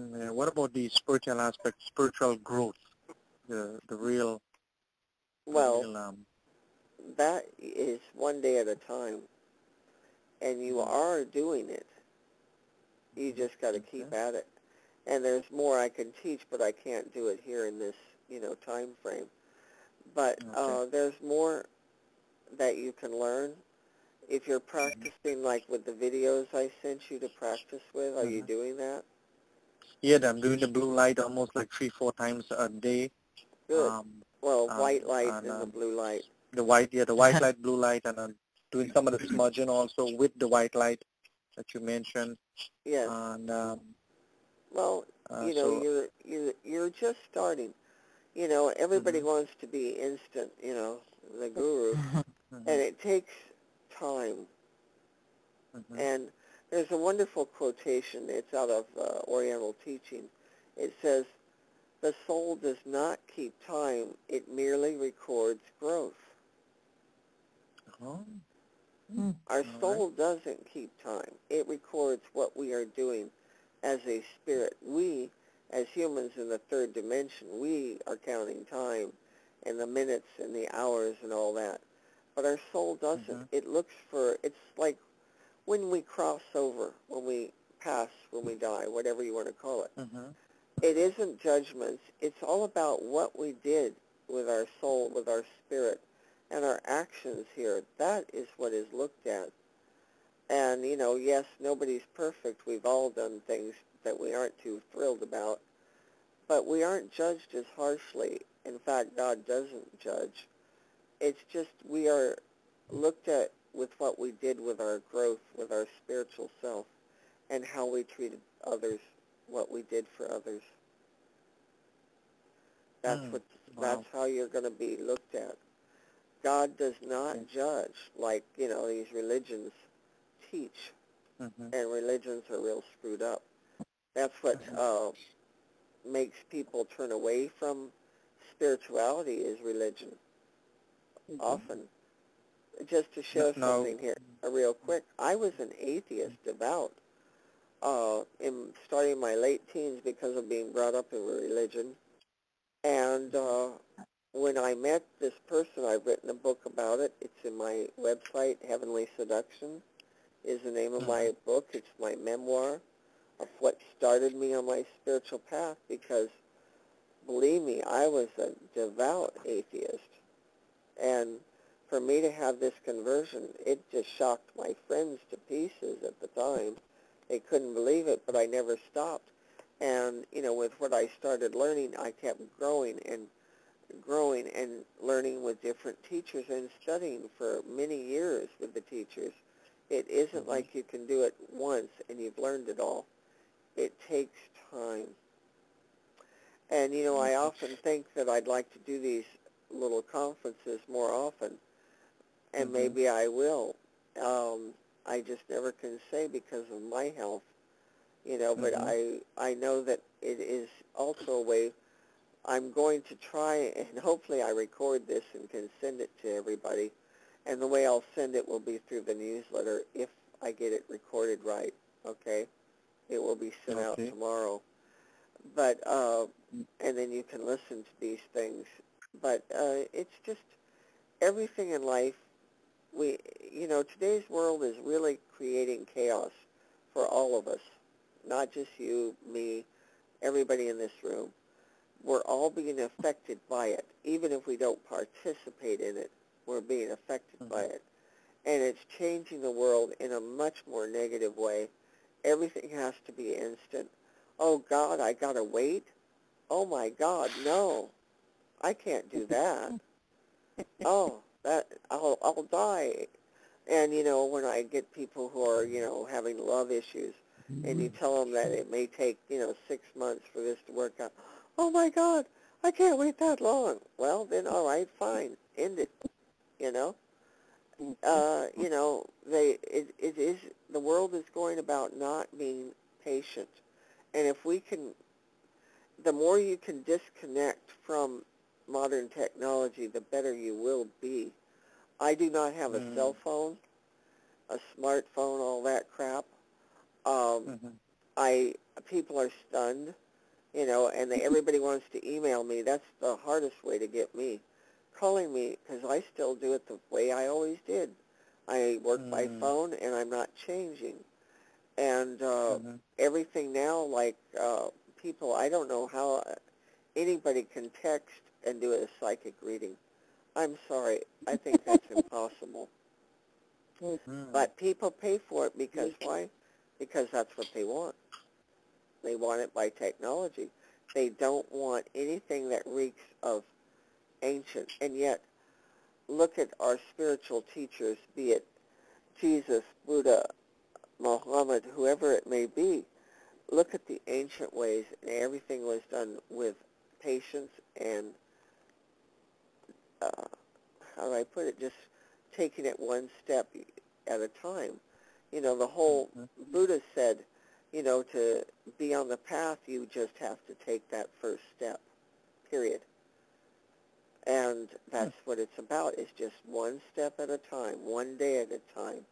[SPEAKER 6] the spiritual aspect, spiritual growth, the
[SPEAKER 1] Well,
[SPEAKER 6] real
[SPEAKER 1] that is one day at a time, and you
[SPEAKER 6] mm-hmm.
[SPEAKER 1] are doing it. You
[SPEAKER 6] Mm-hmm.
[SPEAKER 1] just got to
[SPEAKER 6] Okay.
[SPEAKER 1] keep at it. And there's more I can teach, but I can't do it here in this, time frame. But
[SPEAKER 6] Okay.
[SPEAKER 1] there's more that you can learn. If you're
[SPEAKER 6] Mm-hmm.
[SPEAKER 1] practicing, like with the videos I sent you to practice with, are you
[SPEAKER 6] Mm-hmm.
[SPEAKER 1] doing that?
[SPEAKER 6] Yeah, I'm doing the blue light almost like 3, 4 times a day.
[SPEAKER 1] Good. Well, white light
[SPEAKER 6] And
[SPEAKER 1] and the blue light.
[SPEAKER 6] the white light, blue light, and I'm doing some of the smudging also with the white light that you mentioned.
[SPEAKER 1] Yes.
[SPEAKER 6] And
[SPEAKER 1] Well,
[SPEAKER 6] so.
[SPEAKER 1] you're just starting. Everybody
[SPEAKER 6] Mm-hmm.
[SPEAKER 1] wants to be instant, the guru,
[SPEAKER 6] Mm-hmm.
[SPEAKER 1] and it takes time.
[SPEAKER 6] Mm-hmm.
[SPEAKER 1] And there's a wonderful quotation. It's out of Oriental teaching. It says, "The soul does not keep time. It merely records growth."
[SPEAKER 6] Oh,
[SPEAKER 1] Our
[SPEAKER 6] all right.
[SPEAKER 1] soul doesn't keep time. It records what we are doing as a spirit. We, as humans in the third dimension, we are counting time and the minutes and the hours and all that. But our soul doesn't.
[SPEAKER 6] Mm-hmm.
[SPEAKER 1] It looks for, it's like when we cross over, when we pass, when we die, whatever you want to call it.
[SPEAKER 6] Mm-hmm.
[SPEAKER 1] It isn't judgments. It's all about what we did with our soul, with our spirit, and our actions here. That is what is looked at. And, yes, nobody's perfect. We've all done things that we aren't too thrilled about. But we aren't judged as harshly. In fact, God doesn't judge. It's just we are looked at with what we did with our growth, with our spiritual self, and how we treated others, what we did for others. That's how you're going to be looked at. God does not judge like, these religions teach. And religions are real screwed up. That's what makes people turn away from spirituality is religion. Often. Just to share something here, real quick, I was an atheist, devout, starting my late teens because of being brought up in religion. And when I met this person, I've written a book about it. It's in my website, Heavenly Seduction is the name of my book. It's my memoir of what started me on my spiritual path because, believe me, I was a devout atheist. And for me to have this conversion, it just shocked my friends to pieces at the time. They couldn't believe it, but I never stopped. And, with what I started learning, I kept growing and learning with different teachers and studying for many years with the teachers. It isn't like you can do it once and you've learned it all. It takes time. And, I often think that I'd like to do these little conferences more often, and maybe I will. I just never can say because of my health, but I know that it is also a way. I'm going to try, and hopefully I record this and can send it to everybody. And the way I'll send it will be through the newsletter if I get it recorded right, okay? It will be sent out tomorrow. But, and then you can listen to these things. But it's just everything in life. Today's world is really creating chaos for all of us, not just you, me, everybody in this room. We're all being affected by it. Even if we don't participate in it, we're being affected by it. And it's changing the world in a much more negative way. Everything has to be instant. Oh, God, I got to wait? Oh, my God, no. I can't do that. Oh, I'll die. And, when I get people who are, having love issues, and you tell them that it may take, 6 months for this to work out, oh, my God, I can't wait that long. Well, then, all right, fine, end it, it is, the world is going about not being patient. And if we can, the more you can disconnect from modern technology, the better you will be. I do not have a cell phone, a smartphone, all that crap. People are stunned, and everybody wants to email me. That's the hardest way to get me. Calling me, because I still do it the way I always did. I work by phone, and I'm not changing. And everything now, like people, I don't know how anybody can text and do a psychic reading. I'm sorry. I think that's impossible. But people pay for it because why? Because that's what they want. They want it by technology. They don't want anything that reeks of ancient. And yet, look at our spiritual teachers, be it Jesus, Buddha, Muhammad, whoever it may be. Look at the ancient ways, and everything was done with patience and, how do I put it, just taking it one step at a time. The whole Buddha said, to be on the path, you just have to take that first step, period. And that's what it's about, is just one step at a time, one day at a time.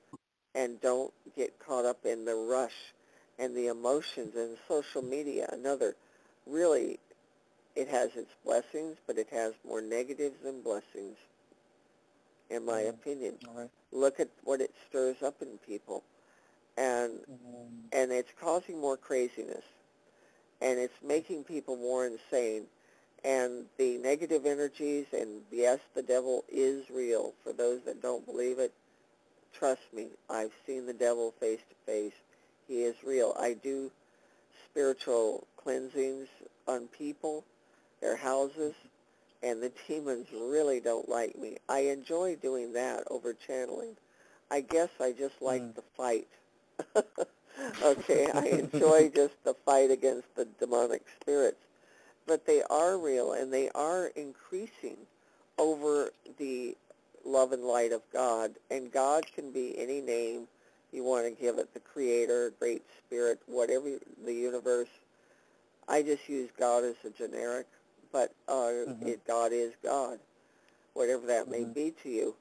[SPEAKER 1] And don't get caught up in the rush and the emotions and social media. Another, really, it has its blessings, but it has more negatives than blessings, in my opinion. Look at what it stirs up in people. And it's causing more craziness. And it's making people more insane. And the negative energies, and yes, the devil is real. For those that don't believe it, trust me, I've seen the devil face to face. He is real. I do spiritual cleansings on people, their houses, and the demons really don't like me. I enjoy doing that over channeling. I guess I just like the fight. Okay, I enjoy just the fight against the demonic spirits. But they are real, and they are increasing over the love and light of God. And God can be any name you want to give it, the Creator, Great Spirit, whatever, the universe. I just use God as a generic, but God is God, whatever that may be to you.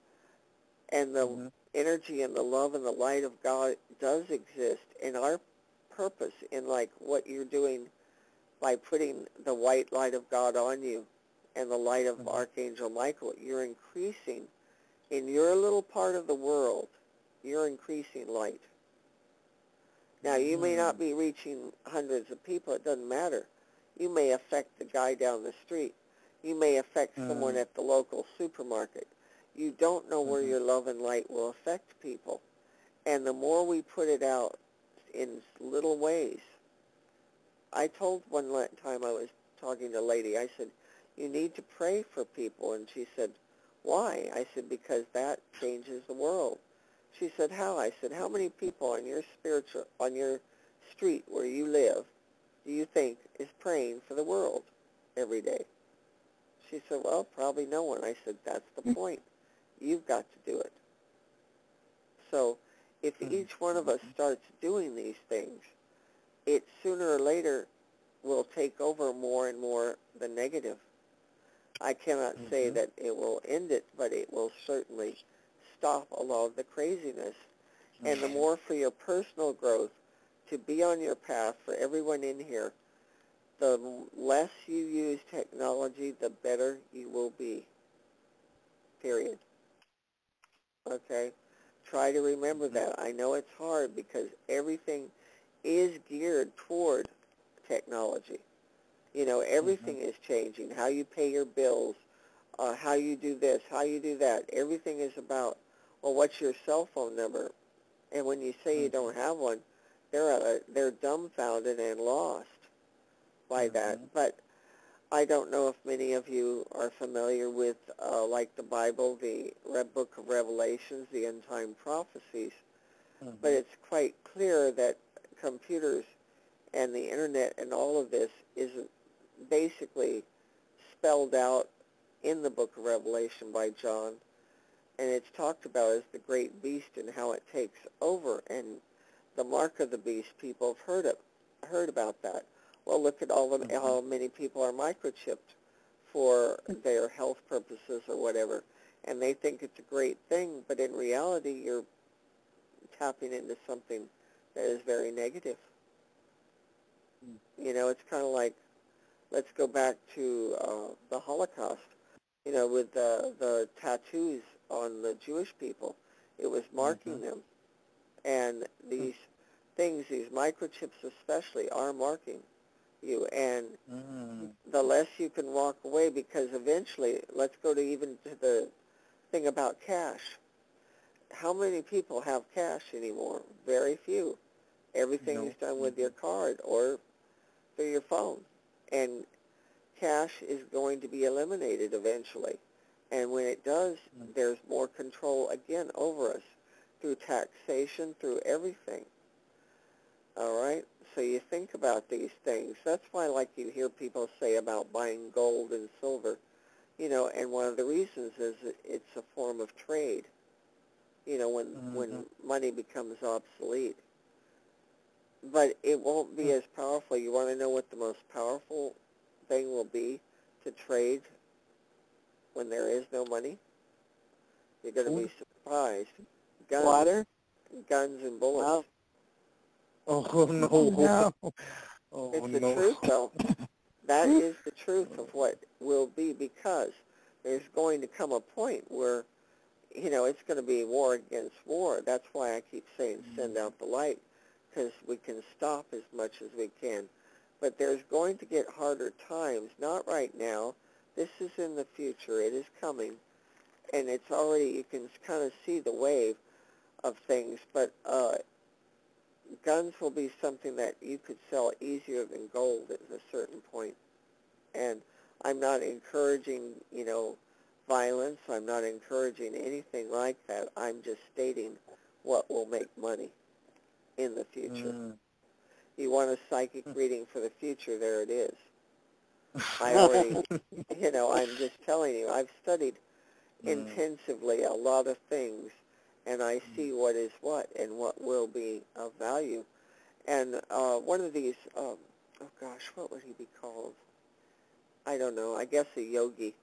[SPEAKER 1] And the energy and the love and the light of God does exist. And our purpose in like what you're doing by putting the white light of God on you and the light of Archangel Michael, you're increasing in your little part of the world, you're increasing light. Now, you may not be reaching hundreds of people. It doesn't matter. You may affect the guy down the street. You may affect someone at the local supermarket. You don't know where your love and light will affect people. And the more we put it out in little ways, I told one time I was talking to a lady, I said, you need to pray for people. And she said, why? I said, because that changes the world. She said, how? I said, how many people on your street where you live do you think is praying for the world every day? She said, well, probably no one. I said, that's the point. You've got to do it. So if each one of us starts doing these things, it sooner or later will take over more and more the negative. I cannot say that it will end it, but it will certainly stop a lot of the craziness. And the more for your personal growth to be on your path, for everyone in here, the less you use technology, the better you will be. Period. Okay? Try to remember that. I know it's hard because everything is geared toward technology. You know, everything is changing. How you pay your bills, how you do this, how you do that. Everything is about, well, what's your cell phone number? And when you say you don't have one, they're dumbfounded and lost by that. But I don't know if many of you are familiar with, like the Bible, the Book of Revelations, the end-time prophecies. But it's quite clear that computers and the Internet and all of this is basically spelled out in the Book of Revelation by John. And it's talked about as the great beast and how it takes over. And the mark of the beast, people have heard about that. Well, look at how many people are microchipped for their health purposes or whatever. And they think it's a great thing, but in reality, you're tapping into something that is very negative. You know, it's kind of like, let's go back to the Holocaust, you know, with the tattoos on the Jewish people. It was marking them. And these things, these microchips especially, are marking you. And the less you can walk away, because eventually, let's go to even to the thing about cash. How many people have cash anymore? Very few. Everything is done with your card or through your phone. And cash is going to be eliminated eventually. And when it does, there's more control again over us through taxation, through everything. All right? So you think about these things. That's why, like you hear people say about buying gold and silver, you know, and one of the reasons is that it's a form of trade, you know, when money becomes obsolete. But it won't be as powerful. You want to know what the most powerful thing will be to trade when there is no money? You're going to be surprised. Guns,
[SPEAKER 4] Water?
[SPEAKER 1] Guns and bullets.
[SPEAKER 6] Oh, no.
[SPEAKER 2] No.
[SPEAKER 6] Oh,
[SPEAKER 1] It's the
[SPEAKER 6] no.
[SPEAKER 1] truth, though. That is the truth of what will be, because there's going to come a point where, you know, it's going to be war against war. That's why I keep saying send out the light, because we can stop as much as we can. but there's going to get harder times. Not right now. This is in the future. It is coming, and it's already, you can kind of see the wave of things, but guns will be something that you could sell easier than gold at a certain point. And I'm not encouraging, violence. I'm not encouraging anything like that. I'm just stating what will make money in the future. You want a psychic reading for the future, there it is. I already, I'm just telling you, I've studied intensively a lot of things, and I see what is what and what will be of value. And one of these, oh gosh, what would he be called? I don't know, I guess a yogi,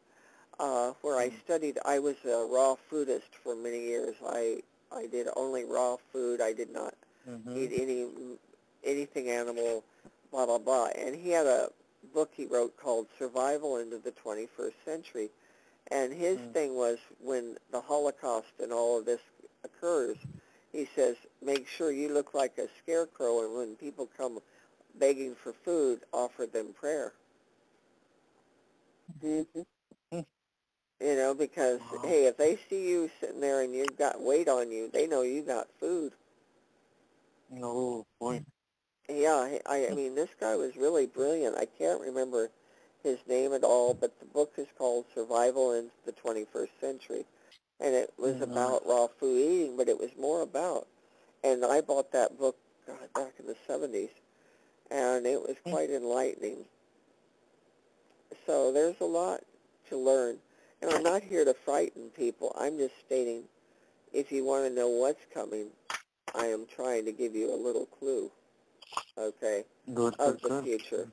[SPEAKER 1] where I studied. I was a raw foodist for many years. I did only raw food. I did not eat anything animal, blah, blah, blah. And he had a book he wrote called Survival into the 21st Century. And his thing was, when the Holocaust and all of this occurs, he says, make sure you look like a scarecrow, and when people come begging for food, offer them prayer. Because, hey, if they see you sitting there and you've got weight on you, they know you got food.
[SPEAKER 6] Oh, boy.
[SPEAKER 1] Yeah, I mean, this guy was really brilliant. I can't remember his name at all, but the book is called Survival in the 21st Century. And it was about raw food eating, but it was more about, and I bought that book back in the 70s, and it was quite enlightening. So there's a lot to learn. And I'm not here to frighten people. I'm just stating, if you want to know what's coming, I am trying to give you a little clue, okay, of the future.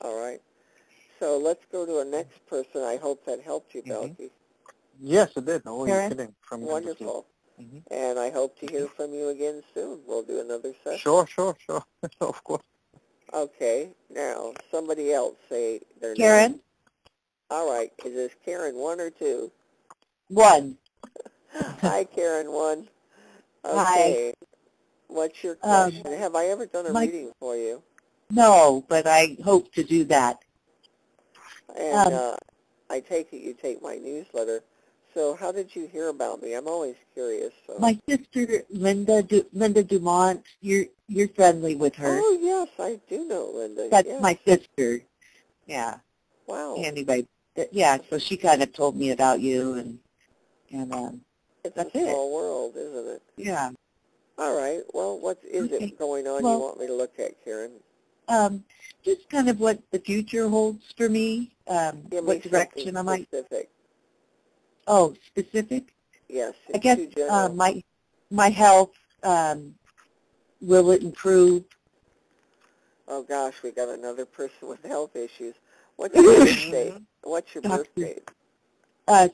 [SPEAKER 1] All right. So let's go to a next person. I hope that helped you, Belky.
[SPEAKER 6] Yes, it did. Oh, you're kidding.
[SPEAKER 1] Wonderful. And I hope to hear from you again soon. We'll do another session.
[SPEAKER 6] Sure. Of course.
[SPEAKER 1] Okay. Now, somebody else say their
[SPEAKER 2] Karen?
[SPEAKER 1] name. All right. Is this Karen 1 or 2?
[SPEAKER 2] 1.
[SPEAKER 1] Hi, Karen 1. Okay.
[SPEAKER 2] Hi.
[SPEAKER 1] What's your question? Have I ever done a reading for you?
[SPEAKER 2] No, but I hope to do that.
[SPEAKER 1] And I take it you take my newsletter. So how did you hear about me? I'm always curious. So.
[SPEAKER 2] My sister, Linda Dumont, you're friendly with her.
[SPEAKER 1] Oh, yes, I do know Linda.
[SPEAKER 2] That's
[SPEAKER 1] yes.
[SPEAKER 2] my sister. Yeah.
[SPEAKER 1] Wow.
[SPEAKER 2] Anyway, yeah, so she kind of told me about you, and
[SPEAKER 1] it's
[SPEAKER 2] that's
[SPEAKER 1] a small world, isn't it?
[SPEAKER 2] Yeah.
[SPEAKER 1] All right. Well, what is it going on you want me to look at, Karen?
[SPEAKER 2] Just kind of what the future holds for me, what direction I might.
[SPEAKER 1] Specific.
[SPEAKER 2] Oh, specific?
[SPEAKER 1] Yes.
[SPEAKER 2] I guess my health, will it improve?
[SPEAKER 1] Oh gosh, we got another person with health issues. What's your birthday? What's your birthday?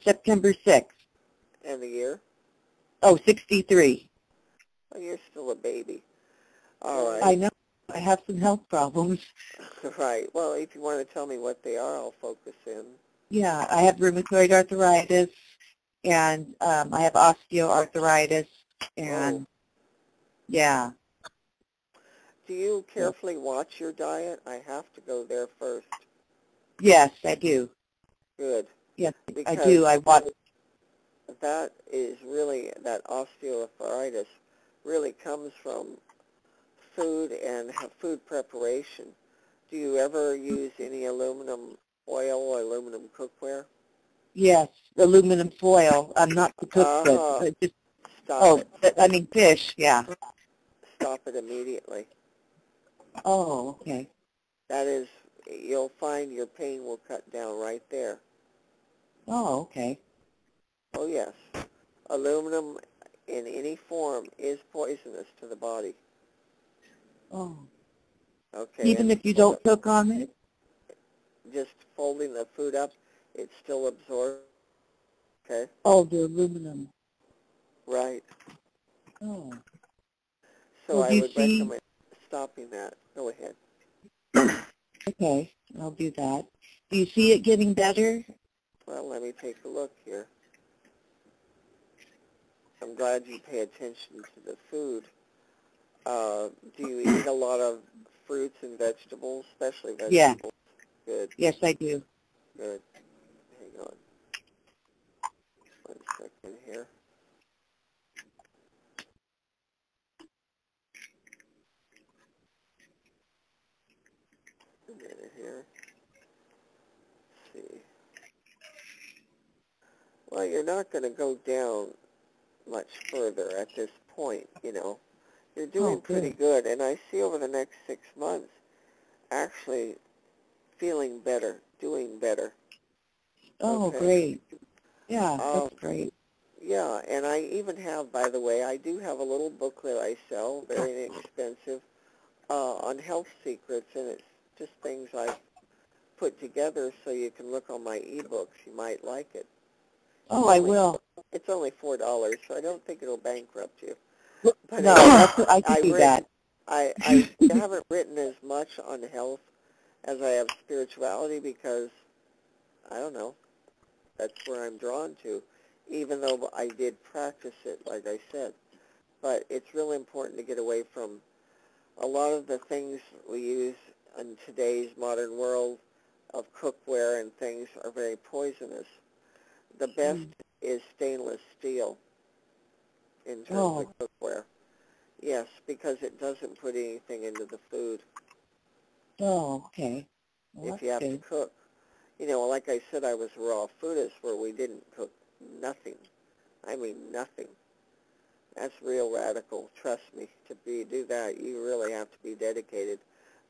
[SPEAKER 2] September 6th.
[SPEAKER 1] And the year?
[SPEAKER 2] Oh, 63.
[SPEAKER 1] Oh, you're still a baby. All right.
[SPEAKER 2] I know. I have some health problems.
[SPEAKER 1] Right. Well, if you want to tell me what they are, I'll focus in.
[SPEAKER 2] Yeah, I have rheumatoid arthritis, and I have osteoarthritis, and yeah.
[SPEAKER 1] Do you carefully watch your diet? I have to go there first.
[SPEAKER 2] Yes, I do.
[SPEAKER 1] Good.
[SPEAKER 2] Yes,
[SPEAKER 1] because
[SPEAKER 2] I do. I watch.
[SPEAKER 1] That is really, that osteoarthritis really comes from food and food preparation. Do you ever use any aluminum oil or aluminum cookware?
[SPEAKER 2] Yes, aluminum foil. I'm not the cookbook. Just,
[SPEAKER 1] Stop it.
[SPEAKER 2] I mean fish, yeah.
[SPEAKER 1] Stop it immediately.
[SPEAKER 2] Oh, okay.
[SPEAKER 1] That is, you'll find your pain will cut down right there.
[SPEAKER 2] Oh, okay.
[SPEAKER 1] Oh, yes. Aluminum in any form is poisonous to the body.
[SPEAKER 2] Oh.
[SPEAKER 1] Okay.
[SPEAKER 2] Even if you don't cook on it?
[SPEAKER 1] Just folding the food up, it still absorbs. Okay.
[SPEAKER 2] Oh, the aluminum.
[SPEAKER 1] Right.
[SPEAKER 2] Oh.
[SPEAKER 1] So I would recommend stopping that. Go ahead.
[SPEAKER 2] Okay, I'll do that. Do you see it getting better?
[SPEAKER 1] Well, let me take a look here. I'm glad you pay attention to the food. Do you eat a lot of fruits and vegetables, especially
[SPEAKER 4] Yeah.
[SPEAKER 1] vegetables? Good,
[SPEAKER 4] Yes, I do.
[SPEAKER 1] good. Hang on 1 second here. A minute here. Let's see. Well, you're not going to go down much further at this point, you know. You're doing pretty good, and I see over the next 6 months actually feeling better, doing better.
[SPEAKER 4] Oh,
[SPEAKER 1] Okay.
[SPEAKER 4] great. Yeah, that's great.
[SPEAKER 1] Yeah, and I even have, by the way, I do have a little booklet I sell, very inexpensive, on health secrets, and it's just things I've put together so you can look on my ebooks. You might like it.
[SPEAKER 4] Oh, I will.
[SPEAKER 1] It's only $4, so I don't think it'll bankrupt you. But
[SPEAKER 4] No, I can do that.
[SPEAKER 1] I haven't written as much on health as I have spirituality because, I don't know, that's where I'm drawn to, even though I did practice it, like I said. But it's really important to get away from a lot of the things we use in today's modern world of cookware and things are very poisonous. The best is stainless steel in terms of cookware. Yes, because it doesn't put anything into the food.
[SPEAKER 4] Oh, okay. Well,
[SPEAKER 1] if you have to cook. You know, like I said, I was a raw foodist where we didn't cook nothing. I mean nothing. That's real radical. Trust me. To do that, you really have to be dedicated.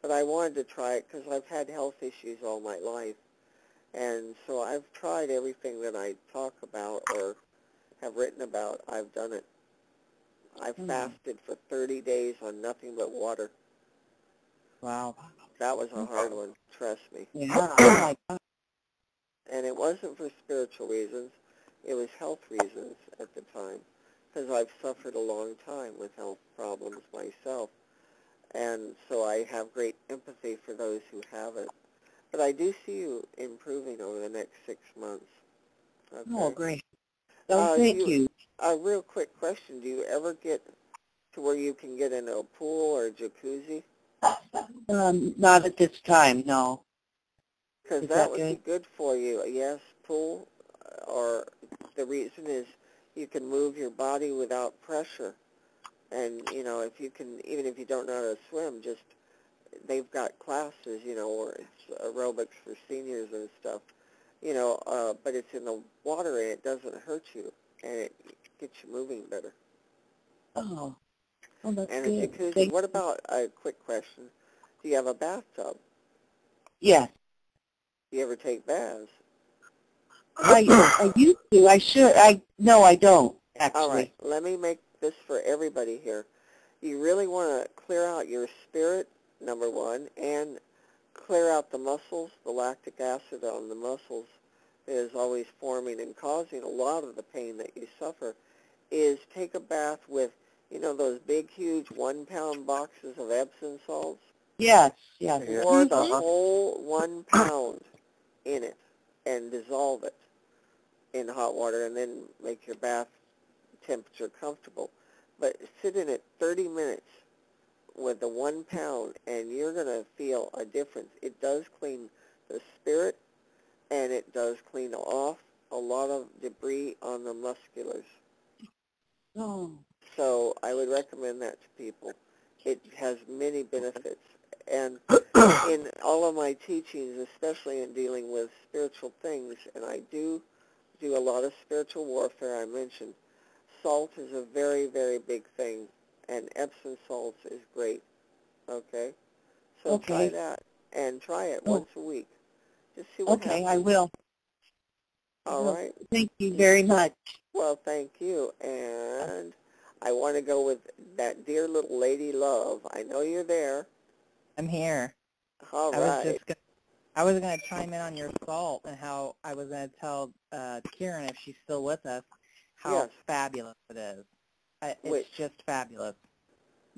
[SPEAKER 1] But I wanted to try it because I've had health issues all my life. And so I've tried everything that I talk about or have written about. I've done it. I fasted for 30 days on nothing but water.
[SPEAKER 3] Wow.
[SPEAKER 1] That was a hard one. Trust me.
[SPEAKER 4] Yeah.
[SPEAKER 1] And it wasn't for spiritual reasons. It was health reasons at the time, because I've suffered a long time with health problems myself. And so I have great empathy for those who have it. But I do see you improving over the next 6 months. Okay.
[SPEAKER 4] Oh, great. Oh, thank you.
[SPEAKER 1] A real quick question. Do you ever get to where you can get in a pool or a jacuzzi?
[SPEAKER 4] Not at this time, no.
[SPEAKER 1] Because that would be good for you. Yes, pool, or the reason is you can move your body without pressure. And, you know, if you can, even if you don't know how to swim, just, they've got classes, you know, or it's aerobics for seniors and stuff, you know, but it's in the water and it doesn't hurt you, and it gets you moving better.
[SPEAKER 4] Oh, that's
[SPEAKER 1] and
[SPEAKER 4] good.
[SPEAKER 1] A jacuzzi. What about, a quick question, do you have a bathtub?
[SPEAKER 4] Yes.
[SPEAKER 1] Do you ever take baths?
[SPEAKER 4] I used to. I should. No, I don't, actually.
[SPEAKER 1] All right. Let me make this for everybody here. You really want to clear out your spirit, number one, and clear out the muscles. The lactic acid on the muscles is always forming and causing a lot of the pain that you suffer. Is take a bath with, you know, those big, huge 1-pound boxes of Epsom salts?
[SPEAKER 4] Yes, yes.
[SPEAKER 1] Pour the whole 1 pound in it and dissolve it in hot water, and then make your bath temperature comfortable. But sit in it 30 minutes with the 1 pound, and you're going to feel a difference. It does clean the spirit, and it does clean off a lot of debris on the musculars.
[SPEAKER 4] Oh.
[SPEAKER 1] So I would recommend that to people. It has many benefits. And in all of my teachings, especially in dealing with spiritual things, and I do a lot of spiritual warfare, I mentioned, salt is a very, very big thing, and Epsom salts is great, okay? So try that, and try it once a week. Just see what happens.
[SPEAKER 4] Okay, I will.
[SPEAKER 1] All right.
[SPEAKER 4] Thank you very much.
[SPEAKER 1] Well, thank you, and I want to go with that dear little lady Love. I know you're there.
[SPEAKER 3] I'm here.
[SPEAKER 1] All right.
[SPEAKER 3] I was going to chime in on your salt and how I was going to tell Karen, if she's still with us, how fabulous it is. It's just fabulous.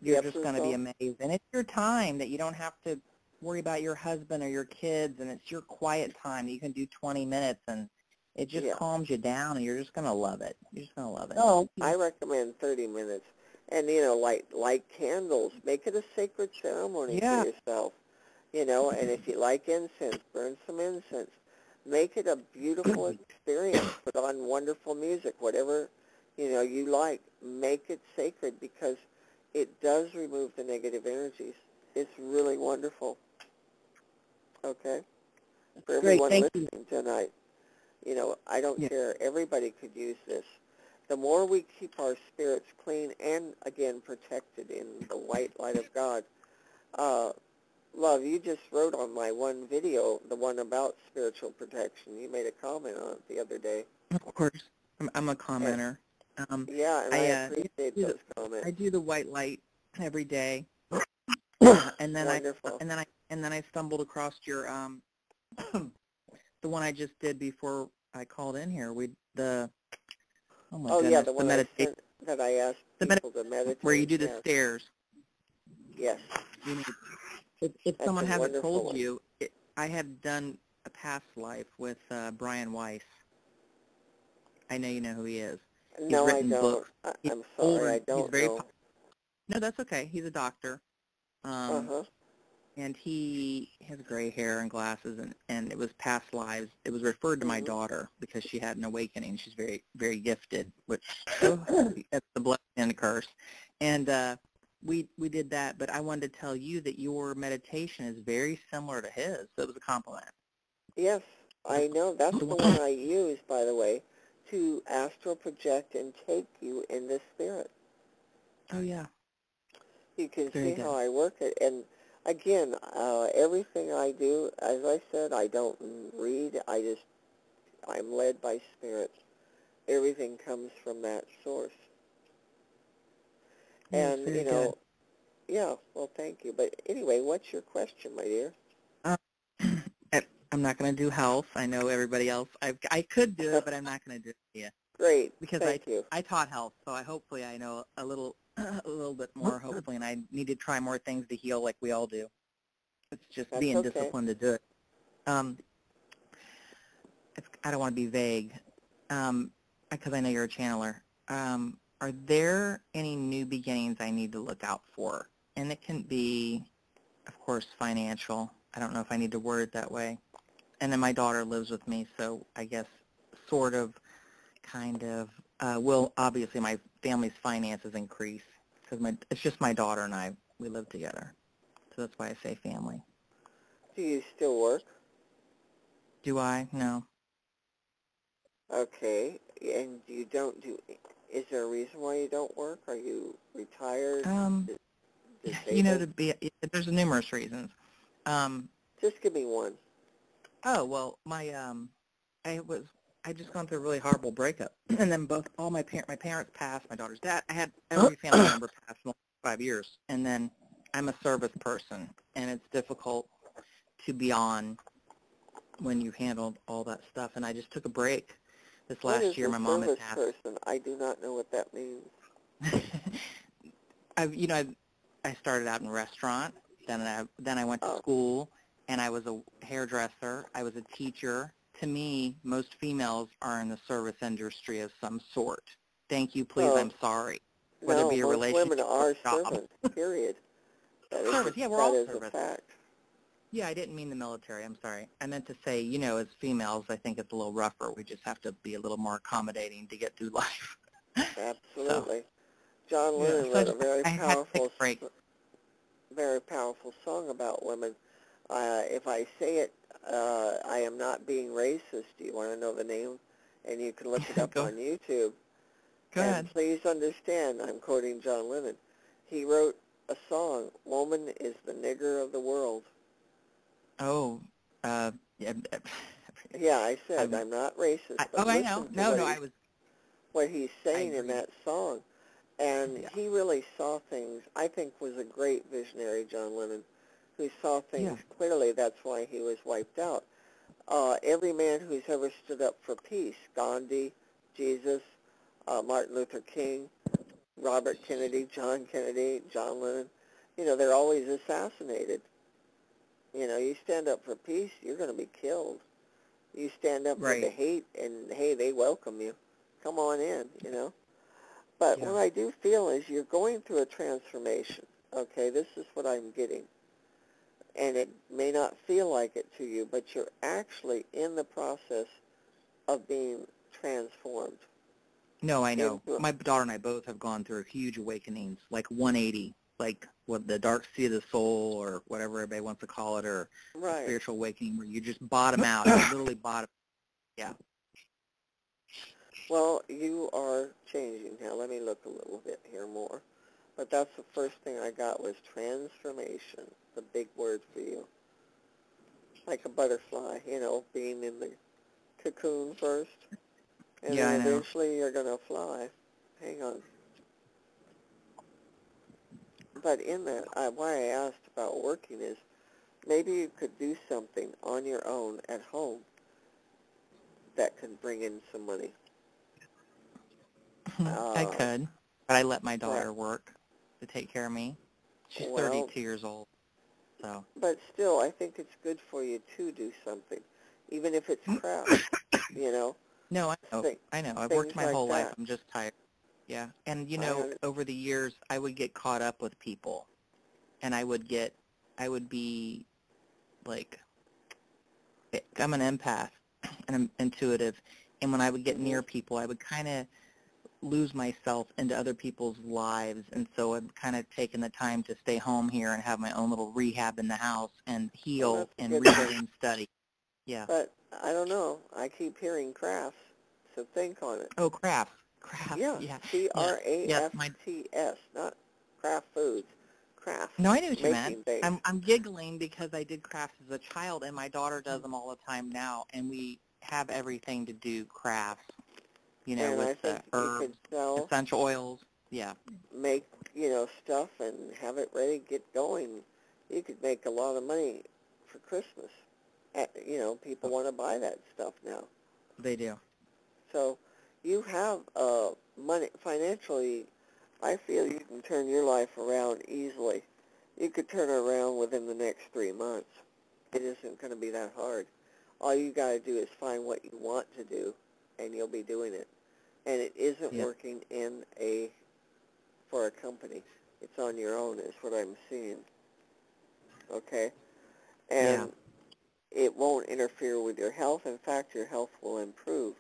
[SPEAKER 3] You're just going to be amazed. And it's your time that you don't have to worry about your husband or your kids, and it's your quiet time that you can do 20 minutes, and it just calms you down, and you're just going to love it. You're just going to love it.
[SPEAKER 1] Oh, I recommend 30 minutes. And, light candles. Make it a sacred ceremony for
[SPEAKER 3] Yeah.
[SPEAKER 1] yourself. And if you like incense, burn some incense. Make it a beautiful experience. Put on wonderful music, whatever, you like. Make it sacred because it does remove the negative energies. It's really wonderful. Okay? For
[SPEAKER 3] Great,
[SPEAKER 1] everyone
[SPEAKER 3] thank you.
[SPEAKER 1] listening tonight, I don't care. Everybody could use this. The more we keep our spirits clean and, again, protected in the white light of God. Love, you just wrote on my one video, the one about spiritual protection. You made a comment on it the other day.
[SPEAKER 3] Of course, I'm a commenter.
[SPEAKER 1] Yeah, and I appreciate those comments.
[SPEAKER 3] I do the white light every day, and then
[SPEAKER 1] Wonderful.
[SPEAKER 3] I stumbled across your the one I just did before I called in here. Oh my goodness,
[SPEAKER 1] Yeah, the one
[SPEAKER 3] meditation
[SPEAKER 1] that I asked people to meditate.
[SPEAKER 3] where you do the stairs.
[SPEAKER 1] Yes.
[SPEAKER 3] If someone hasn't told you, I had done a past life with Brian Weiss. I know you know who he is.
[SPEAKER 1] No, I don't.
[SPEAKER 3] Books.
[SPEAKER 1] I'm sorry, I don't know.
[SPEAKER 3] No, that's okay. He's a doctor. And he has gray hair and glasses, and it was past lives. It was referred to my daughter because she had an awakening. She's very, very gifted, which that's the blessing and the curse. And we did that, but I wanted to tell you that your meditation is very similar to his, so it was a compliment.
[SPEAKER 1] Yes, I know. That's the one I use, by the way, to astral project and take you in the spirit.
[SPEAKER 3] Oh, yeah.
[SPEAKER 1] You can see how I work it. And again, everything I do, as I said, I don't read. I'm led by spirit. Everything comes from that source. And,
[SPEAKER 3] good.
[SPEAKER 1] Yeah, well, thank you. But anyway, what's your question, my dear?
[SPEAKER 3] I'm not going to do health. I know everybody else. I could do it, but I'm not going to do it to you.
[SPEAKER 1] Great.
[SPEAKER 3] Because I taught health, so hopefully I know a little bit more, hopefully, and I need to try more things to heal like we all do. It's just being disciplined to do it. I don't want to be vague because I know you're a channeler. Are there any new beginnings I need to look out for? And it can be, of course, financial. I don't know if I need to word it that way. And then my daughter lives with me, so I guess sort of, kind of, will obviously my family's finances increase because it's just my daughter and I. We live together. So that's why I say family.
[SPEAKER 1] Do you still work?
[SPEAKER 3] Do I? No.
[SPEAKER 1] Okay. And you don't do... Is there a reason why you don't work? Are you retired?
[SPEAKER 3] Disabled? There's numerous reasons.
[SPEAKER 1] Just give me one.
[SPEAKER 3] Oh, well, I just gone through a really horrible breakup, and then my parents passed, my daughter's dad. I had every family member pass in the last 5 years, and then I'm a service person, and it's difficult to be on when you've handled all that stuff, and I just took a break this last year. My mom had passed.
[SPEAKER 1] Person? I do not know what that means.
[SPEAKER 3] I started out in a restaurant, then I went to school, and I was a hairdresser. I was a teacher. To me, most females are in the service industry of some sort. Thank you, please, I'm sorry. Whether it be a relationship
[SPEAKER 1] women are
[SPEAKER 3] or a job.
[SPEAKER 1] servants, period.
[SPEAKER 3] Service, yeah, we're all
[SPEAKER 1] service.
[SPEAKER 3] service.
[SPEAKER 1] That is a fact.
[SPEAKER 3] Yeah, I didn't mean the military. I'm sorry. I meant to say, as females, I think it's a little rougher. We just have to be a little more accommodating to get through life.
[SPEAKER 1] Absolutely. John Lennon wrote a very powerful song about women. If I say it, I am not being racist. Do you want to know the name? And you can look it up on YouTube.
[SPEAKER 3] Go ahead.
[SPEAKER 1] And please understand, I'm quoting John Lennon. He wrote a song, "Woman is the nigger of the world."
[SPEAKER 3] Oh, yeah.
[SPEAKER 1] Yeah, I said I'm not racist.
[SPEAKER 3] I know. No, I was.
[SPEAKER 1] What he's saying in that song. And he really saw things, I think was a great visionary, John Lennon, who saw things clearly. That's why he was wiped out. Every man who's ever stood up for peace, Gandhi, Jesus, Martin Luther King, Robert Kennedy, John Lennon, they're always assassinated. You stand up for peace, you're going to be killed. You stand up for the hate, and, hey, they welcome you. Come on in, But what I do feel is you're going through a transformation. Okay, this is what I'm getting. And it may not feel like it to you, but you're actually in the process of being transformed.
[SPEAKER 3] No, I know. My daughter and I both have gone through huge awakenings, like 180, like what the dark sea of the soul or whatever everybody wants to call it, or spiritual awakening, where you just bottom out. You literally bottom. Yeah.
[SPEAKER 1] Well, you are changing now. Let me look a little bit here more. But that's the first thing I got was transformation, the big word for you. Like a butterfly, you know, being in the cocoon first. And then eventually you're going to fly. Hang on. But in that, why I asked about working is maybe you could do something on your own at home that could bring in some money.
[SPEAKER 3] I could, but I let my daughter work to take care of me. She's 32 years old. So.
[SPEAKER 1] But still, I think it's good for you to do something, even if it's craft, you know.
[SPEAKER 3] No, I know. I've worked my whole life. I'm just tired. Yeah. And, you know, over the years, I would get caught up with people. And I would be, like, I'm an empath, and I'm intuitive. And when I would get near people, I would kind of lose myself into other people's lives. And so I've kind of taken the time to stay home here and have my own little rehab in the house and heal and read and study. Yeah.
[SPEAKER 1] But I don't know. I keep hearing crafts, so think on it.
[SPEAKER 3] Oh, crafts. Yeah.
[SPEAKER 1] C-R-A-F-T-S, not craft foods. Crafts.
[SPEAKER 3] No, I knew what you meant. I'm giggling because I did crafts as a child, and my daughter does them all the time now, and we have everything to do crafts, you know,
[SPEAKER 1] and
[SPEAKER 3] with the herbs, essential oils. Yeah.
[SPEAKER 1] Make, you know, stuff and have it ready, get going. You could make a lot of money for Christmas. You know, people want to buy that stuff now.
[SPEAKER 3] They do.
[SPEAKER 1] So you have money financially. I feel you can turn your life around easily. You could turn it around within the next 3 months. It isn't going to be that hard. All you got to do is find what you want to do, and you'll be doing it. And it isn't working for a company. It's on your own is what I'm seeing. Okay? And it won't interfere with your health. In fact, your health will improve.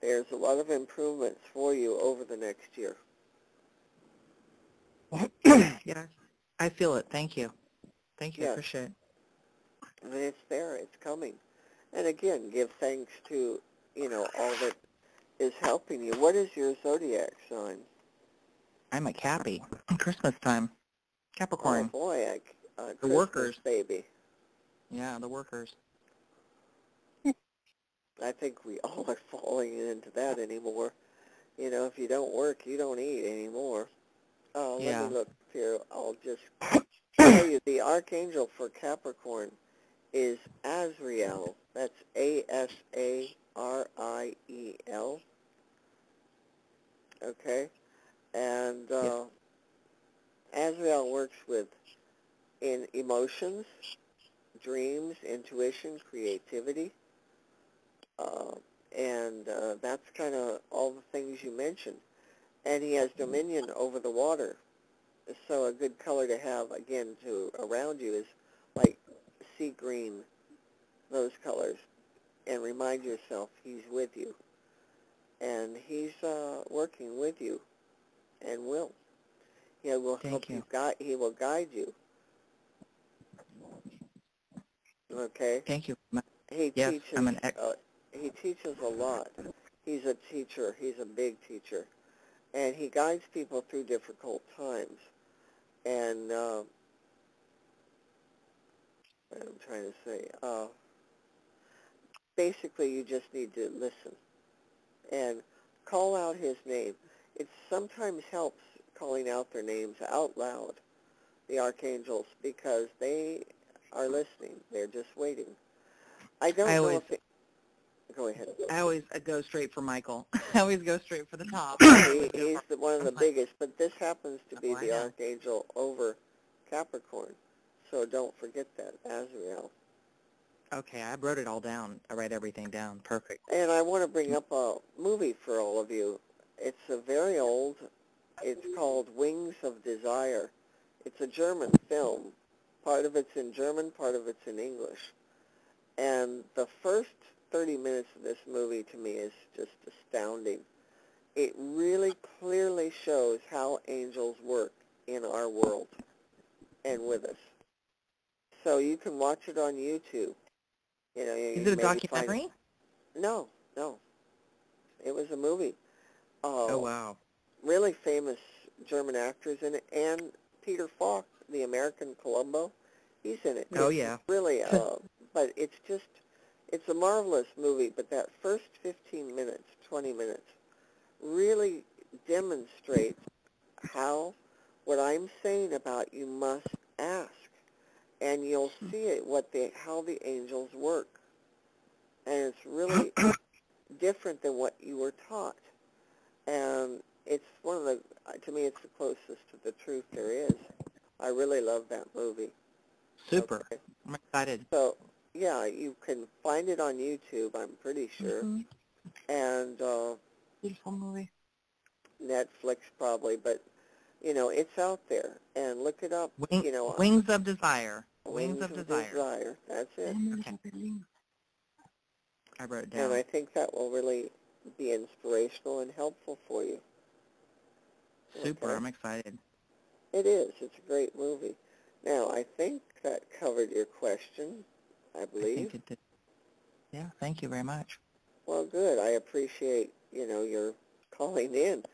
[SPEAKER 1] There's a lot of improvements for you over the next year.
[SPEAKER 3] Yeah, I feel it. Thank you. Thank you. I appreciate it.
[SPEAKER 1] And it's there. It's coming. And again, give thanks to, you know, all that is helping you. What is your zodiac sign?
[SPEAKER 3] I'm a Cappy. Christmas time. Capricorn.
[SPEAKER 1] Oh, boy.
[SPEAKER 3] The workers.
[SPEAKER 1] Baby.
[SPEAKER 3] Yeah, the workers.
[SPEAKER 1] I think we all are falling into that anymore. You know, if you don't work, you don't eat anymore. Let me look here. I'll just tell you, the archangel for Capricorn is Azrael. That's A-S-A-R-I-E-L. Okay? And Azrael works in emotions, dreams, intuition, creativity. And that's kind of all the things you mentioned. And he has dominion over the water. So a good color to have, again, around you is like sea green, those colors. And remind yourself he's with you. And he's working with you and will. He will help you. He will guide you. Okay?
[SPEAKER 3] Thank you.
[SPEAKER 1] He teaches. He teaches a lot. He's a teacher. He's a big teacher. And he guides people through difficult times. And what I'm trying to say, basically you just need to listen and call out his name. It sometimes helps calling out their names out loud, the archangels, because they are listening. They're just waiting. I don't know if it... Go ahead.
[SPEAKER 3] I always go straight for Michael. I always go straight for the top.
[SPEAKER 1] He's one of the biggest, but this happens to be the archangel over Capricorn, so don't forget that, Azrael.
[SPEAKER 3] Okay, I wrote it all down. I write everything down. Perfect.
[SPEAKER 1] And I want to bring up a movie for all of you. It's a very old It's called Wings of Desire. It's a German film. Part of it's in German, part of it's in English. And the first 30 minutes of this movie to me is just astounding. It really clearly shows how angels work in our world and with us. So you can watch it on YouTube. You know,
[SPEAKER 3] Is it a documentary?
[SPEAKER 1] No. It was a movie.
[SPEAKER 3] Oh, wow.
[SPEAKER 1] Really famous German actors in it, and Peter Falk, the American Columbo, he's in it.
[SPEAKER 3] Oh, yeah.
[SPEAKER 1] Really, but it's a marvelous movie, but that first 15 minutes, 20 minutes, really demonstrates how what I'm saying about you must ask, and you'll see it, how the angels work. And it's really different than what you were taught. And it's to me, it's the closest to the truth there is. I really love that movie.
[SPEAKER 3] Super.
[SPEAKER 1] Okay.
[SPEAKER 3] I'm excited.
[SPEAKER 1] So, yeah, you can find it on YouTube, I'm pretty sure.
[SPEAKER 5] Mm-hmm.
[SPEAKER 1] And
[SPEAKER 5] Beautiful movie.
[SPEAKER 1] Netflix probably, but, you know, it's out there. And look it up, you know.
[SPEAKER 3] Wings of Desire.
[SPEAKER 1] Wings of Desire. That's it.
[SPEAKER 3] Okay. I wrote it down.
[SPEAKER 1] And I think that will really be inspirational and helpful for you.
[SPEAKER 3] Super.
[SPEAKER 1] Okay?
[SPEAKER 3] I'm excited.
[SPEAKER 1] It is. It's a great movie. Now, I think that covered your question, I believe.
[SPEAKER 3] I think it did. Yeah, thank you very much.
[SPEAKER 1] Well, good. I appreciate, you know, your calling in.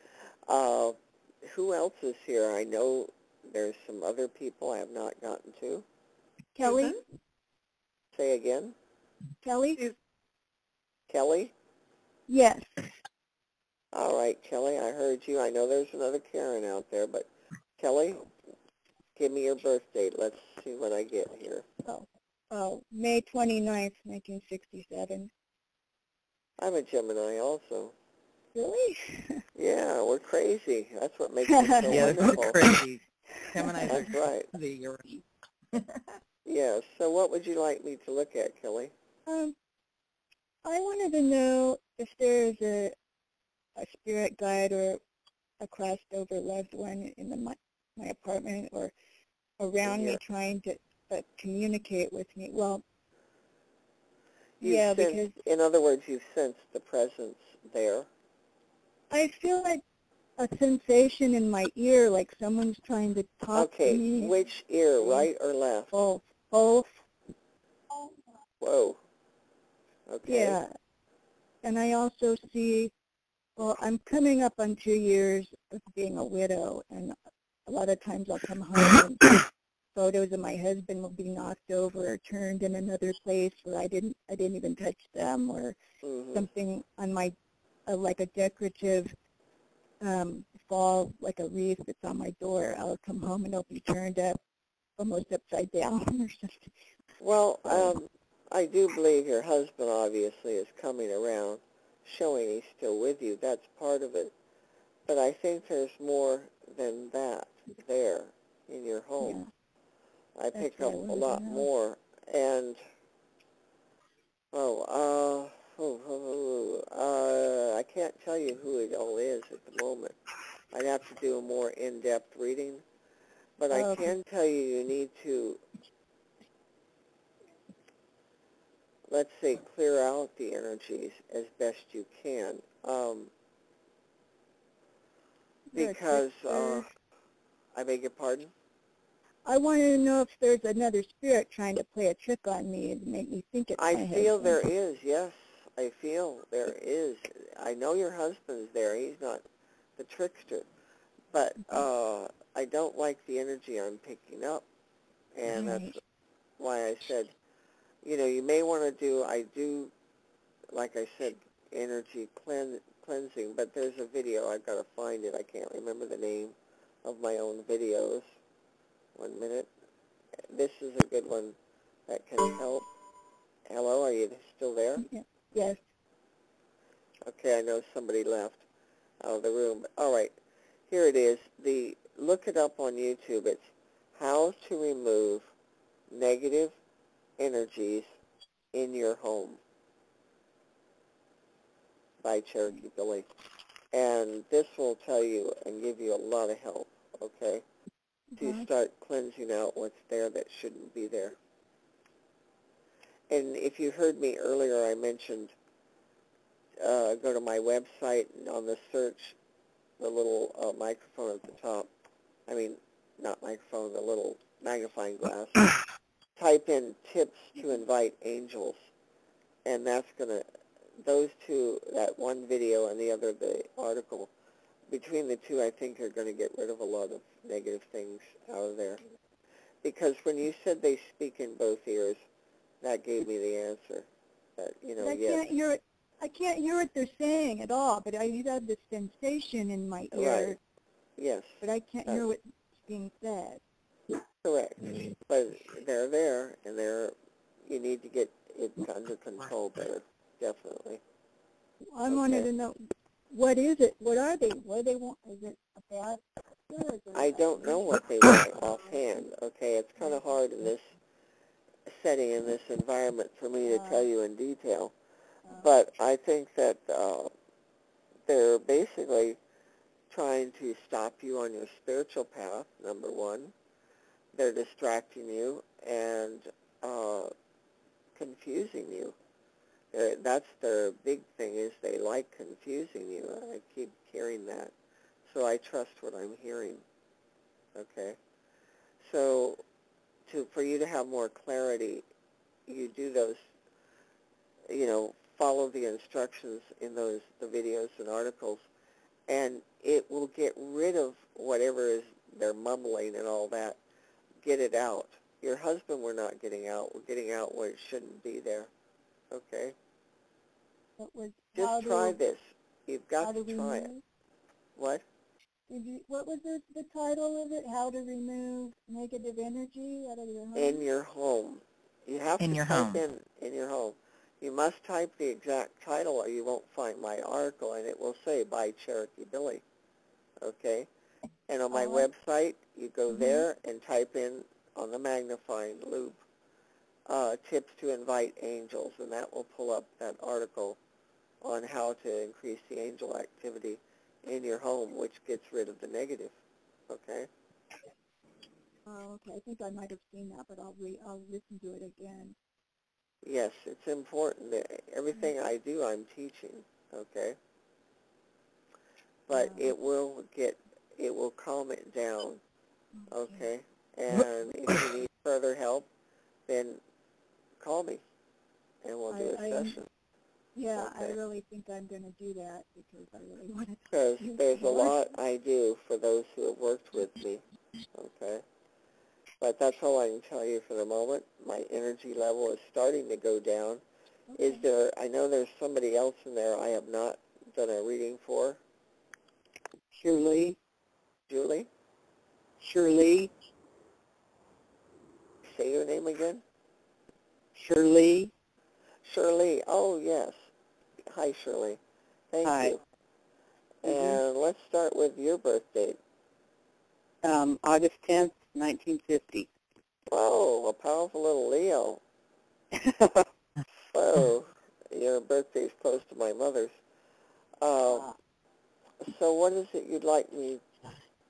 [SPEAKER 1] Who else is here? I know there's some other people I have not gotten to.
[SPEAKER 5] Kelly?
[SPEAKER 1] Say again?
[SPEAKER 5] Kelly?
[SPEAKER 1] Kelly?
[SPEAKER 5] Yes.
[SPEAKER 1] All right, Kelly, I heard you. I know there's another Karen out there, but Kelly, give me your birth date. Let's see what I get here.
[SPEAKER 5] May 29th, 1967.
[SPEAKER 1] I'm a Gemini also.
[SPEAKER 5] Really?
[SPEAKER 1] Yeah, we're crazy. That's what makes it so
[SPEAKER 3] Yeah,
[SPEAKER 1] wonderful.
[SPEAKER 3] that's crazy. Gemini.
[SPEAKER 1] That's right.
[SPEAKER 3] You're right.
[SPEAKER 1] Yeah, so what would you like me to look at, Kelly?
[SPEAKER 5] I wanted to know if there's a spirit guide or a crossed over loved one in my apartment or around me trying to communicate with me. Well, because
[SPEAKER 1] in other words, you've sensed the presence there.
[SPEAKER 5] I feel like a sensation in my ear, like someone's trying to talk to me.
[SPEAKER 1] Okay, which ear, right or left?
[SPEAKER 5] Both.
[SPEAKER 1] Whoa. Okay.
[SPEAKER 5] Yeah. And I also see, well, I'm coming up on 2 years of being a widow, and a lot of times I'll come home and photos of my husband will be knocked over or turned in another place where I didn't even touch them, or something on my, like a decorative fall, like a wreath that's on my door. I'll come home and it'll be turned up almost upside down or something.
[SPEAKER 1] Well, I do believe your husband obviously is coming around, showing he's still with you. That's part of it. But I think there's more than that there in your home. Yeah. I pick up a lot more. And, I can't tell you who it all is at the moment. I'd have to do a more in-depth reading. But I can tell you need to, let's say, clear out the energies as best you can. Because, I beg your pardon?
[SPEAKER 5] I wanted to know if there's another spirit trying to play a trick on me and make me think it's my husband.
[SPEAKER 1] I feel there is, yes. I feel there is. I know your husband's there. He's not the trickster. But I don't like the energy I'm picking up. And that's why I said, you know, you may want to do, like I said, energy cleansing, but there's a video. I've got to find it. I can't remember the name of my own videos. 1 minute. This is a good one that can help. Hello, are you still there?
[SPEAKER 5] Yes.
[SPEAKER 1] Okay, I know somebody left out of the room. All right, here it is. Look it up on YouTube. It's How to Remove Negative Energies in Your Home by Cherokee Billy. And this will tell you and give you a lot of help, okay, to start cleansing out what's there that shouldn't be there. And if you heard me earlier, I mentioned go to my website, and on the search, the little microphone at the top, I mean, not microphone, the little magnifying glass, type in tips to invite angels, and that's going to, those two, that one video and the other, the article, between the two, I think are going to get rid of a lot of negative things out of there. Because when you said they speak in both ears, that gave me the answer. That, you know, yes.
[SPEAKER 7] I can't hear what they're saying at all, but I have this sensation in my ear.
[SPEAKER 1] Right. Yes.
[SPEAKER 7] But I can't hear what's being said.
[SPEAKER 1] Correct. But they're there, and you need to get it under control better, definitely.
[SPEAKER 7] I wanted to know, what is it? What are they? What do they want? Is it a bad?
[SPEAKER 1] I don't know what they want offhand, okay? It's kind of hard in this setting, in this environment, for me to tell you in detail. But I think that they're basically trying to stop you on your spiritual path, number one. They're distracting you and confusing you. That's their big thing, is they like confusing you. I keep hearing that. So I trust what I'm hearing. Okay? So for you to have more clarity, you do those, you know, follow the instructions in the videos and articles, and it will get rid of whatever is they're mumbling and all that. Get it out. Your husband we're not getting out. We're getting out what it shouldn't be there. Okay? Just try this. You've got to try it. What?
[SPEAKER 7] What was the title of it? How to remove negative energy out of your home?
[SPEAKER 1] In your home. You have to type in your home. You must type the exact title or you won't find my article, and it will say by Cherokee Billy. Okay? And on my website, you go there and type in on the magnifying loop, tips to invite angels, and that will pull up that article on how to increase the angel activity in your home, which gets rid of the negative. Okay?
[SPEAKER 7] Oh, okay. I think I might have seen that, but I'll listen to it again.
[SPEAKER 1] Yes, it's important. Everything I do, I'm teaching. Okay? But it will calm it down. Okay? And if you need further help, then call me, and we'll do a session.
[SPEAKER 7] Yeah,
[SPEAKER 1] okay.
[SPEAKER 7] I really think I'm going to do that because I really want to.
[SPEAKER 1] Because there's a lot I do for those who have worked with me. Okay? But that's all I can tell you for the moment. My energy level is starting to go down. Okay. I know there's somebody else in there I have not done a reading for.
[SPEAKER 4] Shirley.
[SPEAKER 1] Julie?
[SPEAKER 4] Shirley.
[SPEAKER 1] Say your name again?
[SPEAKER 4] Shirley.
[SPEAKER 1] Shirley. Oh, yes. Hi, Shirley. Thank you. And let's start with your birth date.
[SPEAKER 4] August 10th, 1950.
[SPEAKER 1] Whoa, a powerful little Leo. Whoa, your birthday's close to my mother's. So what is it you'd like me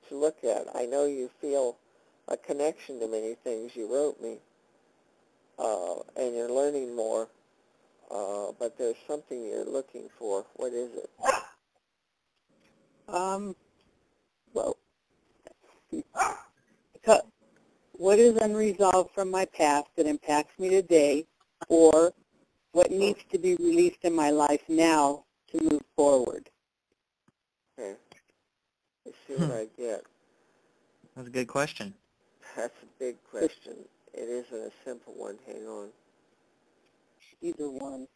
[SPEAKER 1] to look at? I know you feel a connection to many things you wrote me, and you're learning more, but there's something you're looking for. What is it?
[SPEAKER 4] Well, what is unresolved from my past that impacts me today, or what needs to be released in my life now to move forward?
[SPEAKER 1] Okay. Let's see what I get.
[SPEAKER 3] That's a good question.
[SPEAKER 1] That's a big question. It isn't a simple one. Hang on.
[SPEAKER 4] Either one.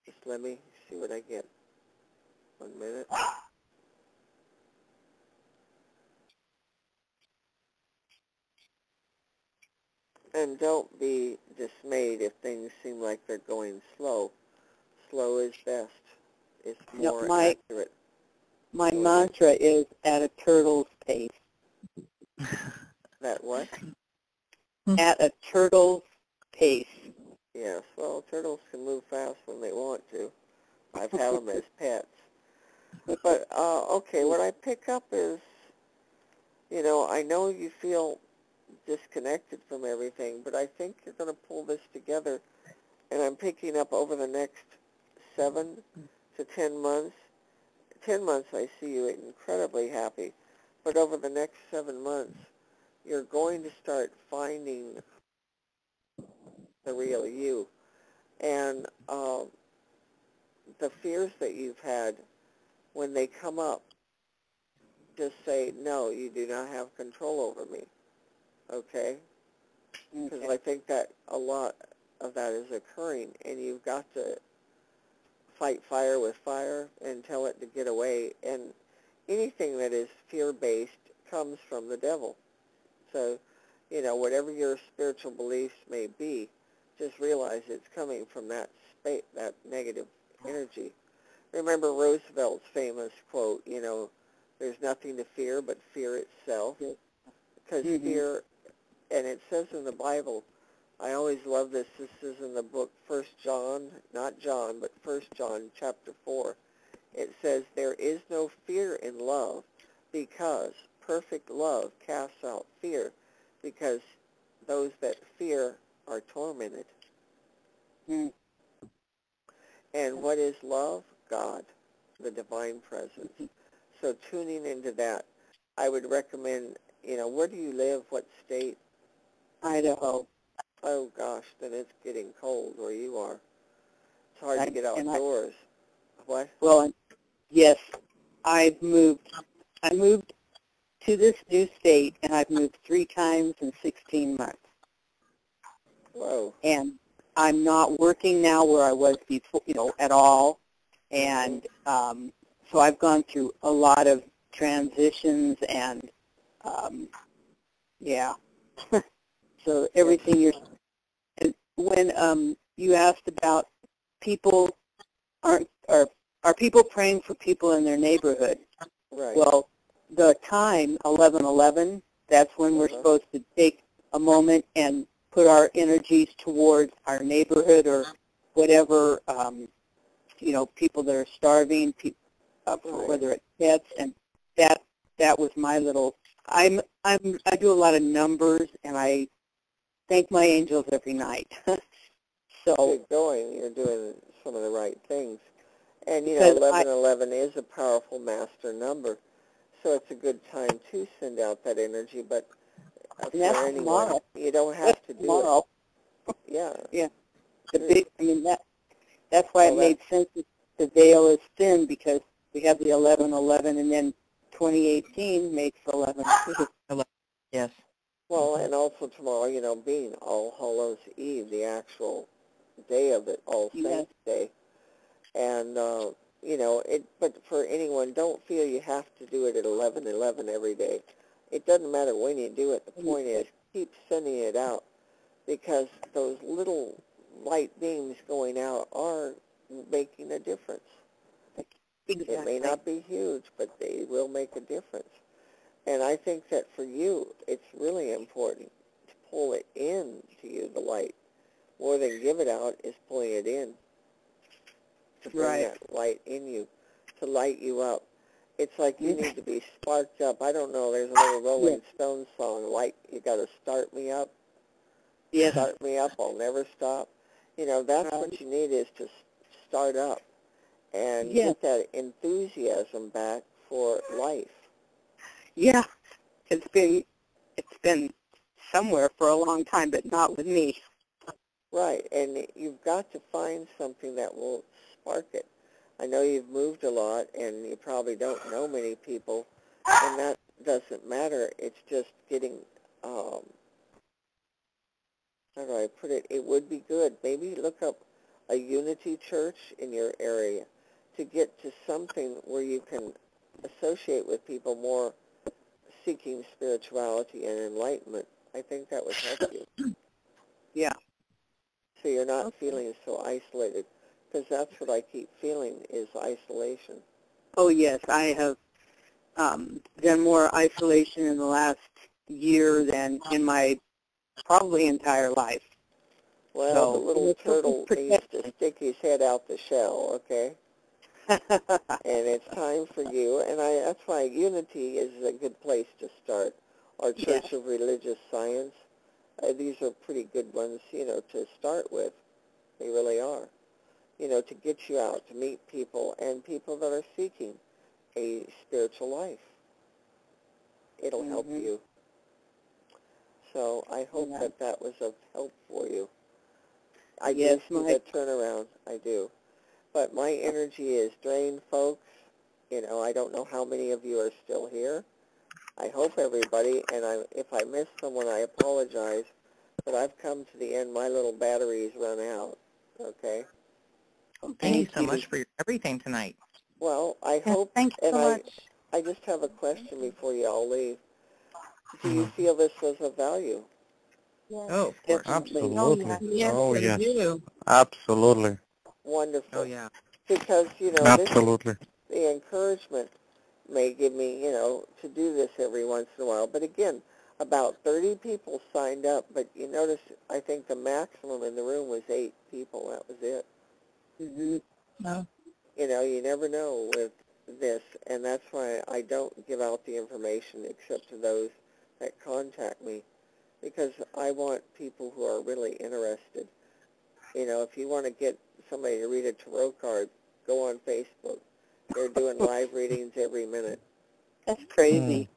[SPEAKER 1] Just let me see what I get. 1 minute. And don't be dismayed if things seem like they're going slow. Slow is best. It's more accurate.
[SPEAKER 4] My mantra is at a turtle's pace.
[SPEAKER 1] That what?
[SPEAKER 4] At a turtle's pace.
[SPEAKER 1] Yes, well, turtles can move fast when they want to. I've had them as pets. But, okay, what I pick up is, I know you feel disconnected from everything, but I think you're going to pull this together. And I'm picking up over the next 7 to 10 months. 10 months I see you incredibly happy, but over the next 7 months, you're going to start finding the real you. And the fears that you've had, when they come up, just say, no, you do not have control over me, okay? Because I think that a lot of that is occurring, and you've got to fight fire with fire and tell it to get away. And anything that is fear-based comes from the devil. So, whatever your spiritual beliefs may be, just realize it's coming from that that negative energy. Remember Roosevelt's famous quote, there's nothing to fear but fear itself. Because fear, and it says in the Bible, I always love this. This is in the book 1 John, not John, but 1 John chapter 4. It says, there is no fear in love, because perfect love casts out fear, because those that fear are tormented. And what is love? God, the divine presence. So tuning into that, I would recommend, where do you live? What state?
[SPEAKER 4] Idaho.
[SPEAKER 1] Oh, gosh, then it's getting cold where you are. It's hard to get outdoors. What?
[SPEAKER 4] Well, yes, I moved to this new state, and I've moved 3 times in 16 months.
[SPEAKER 1] Whoa.
[SPEAKER 4] And I'm not working now where I was before, at all. And so I've gone through a lot of transitions, and yeah. So everything you're, and when you asked about people are people praying for people in their neighborhood?
[SPEAKER 1] Right.
[SPEAKER 4] Well, the time 11:11, that's when we're supposed to take a moment and put our energies towards our neighborhood or whatever, people that are starving, whether it's pets, and that was my little. I do a lot of numbers, and I thank my angels every night. So
[SPEAKER 1] keep going. You're doing some of the right things. And, 1111 is a powerful master number, so it's a good time to send out that energy, but for anyone,
[SPEAKER 4] tomorrow.
[SPEAKER 1] You don't have to do
[SPEAKER 4] tomorrow.
[SPEAKER 1] it. Yeah.
[SPEAKER 4] Yeah. That's why it made sense that the veil is thin, because we have the 1111, and then 2018 makes 11.
[SPEAKER 3] Yes.
[SPEAKER 1] Well, and also tomorrow, being All Hallows Eve, the actual day of it, All Saints Day. And, but for anyone, don't feel you have to do it at 11:11 every day. It doesn't matter when you do it. The point is, keep sending it out, because those little light beams going out are making a difference.
[SPEAKER 4] Exactly.
[SPEAKER 1] It may not be huge, but they will make a difference. And I think that for you, it's really important to pull it in to you, the light. More than give it out is pulling it in, to bring that light in you, to light you up. It's like you need to be sparked up. I don't know, there's an old Rolling Stones song, you got to start me up.
[SPEAKER 4] Yes.
[SPEAKER 1] Start me up, I'll never stop. That's what you need, is to start up and get that enthusiasm back for life.
[SPEAKER 4] Yeah, it's been somewhere for a long time, but not with me.
[SPEAKER 1] Right, and you've got to find something that will spark it. I know you've moved a lot, and you probably don't know many people, and that doesn't matter. It's just getting, how do I put it? It would be good. Maybe look up a unity church in your area to get to something where you can associate with people more seeking spirituality and enlightenment. I think that would help you.
[SPEAKER 4] Yeah.
[SPEAKER 1] So you're not feeling so isolated, because that's what I keep feeling, is isolation.
[SPEAKER 4] Oh, yes. I have done more isolation in the last year than in my probably entire life.
[SPEAKER 1] Well,
[SPEAKER 4] so,
[SPEAKER 1] the little turtle needs to stick his head out the shell, okay? And it's time for you, and that's why Unity is a good place to start, or Church of Religious Science. These are pretty good ones, to start with. They really are. To get you out, to meet people, and people that are seeking a spiritual life. It'll help you. So I hope that was of help for you. I do see that turnaround. I do. But my energy is drained, folks. I don't know how many of you are still here. I hope everybody, and if I missed someone, I apologize, but I've come to the end. My little battery's run out, okay?
[SPEAKER 3] Well, thank you so much for everything tonight.
[SPEAKER 1] Well, I hope,
[SPEAKER 5] thank you so much.
[SPEAKER 1] I just have a question before you all leave. Do you feel this was of value?
[SPEAKER 7] Yes.
[SPEAKER 3] Oh, of course.
[SPEAKER 6] Absolutely.
[SPEAKER 5] Yes,
[SPEAKER 6] Oh,
[SPEAKER 5] I
[SPEAKER 6] yes.
[SPEAKER 5] do.
[SPEAKER 6] Absolutely.
[SPEAKER 1] Wonderful.
[SPEAKER 3] Oh, yeah.
[SPEAKER 1] Because,
[SPEAKER 6] Absolutely.
[SPEAKER 1] the encouragement may give me, to do this every once in a while. But again, about 30 people signed up. But you notice, I think the maximum in the room was 8 people. That was it.
[SPEAKER 4] Mm-hmm.
[SPEAKER 2] No.
[SPEAKER 1] You never know with this. And that's why I don't give out the information except to those that contact me. Because I want people who are really interested. If you want to get somebody to read a tarot card, go on Facebook. They're doing live readings every minute.
[SPEAKER 4] That's crazy.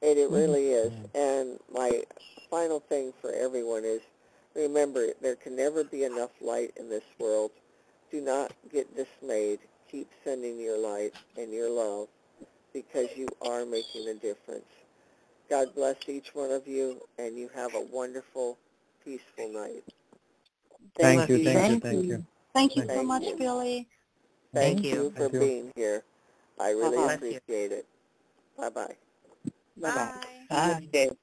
[SPEAKER 1] And it really is. And my final thing for everyone is, remember, there can never be enough light in this world. Do not get dismayed. Keep sending your light and your love because you are making a difference. God bless each one of you, and you have a wonderful, peaceful night.
[SPEAKER 6] Thank you.
[SPEAKER 5] Thank you so much, Billy.
[SPEAKER 1] Thank you for being here. I really appreciate it. Bye-bye.
[SPEAKER 4] Bye-bye.
[SPEAKER 2] Bye.
[SPEAKER 4] Namaste.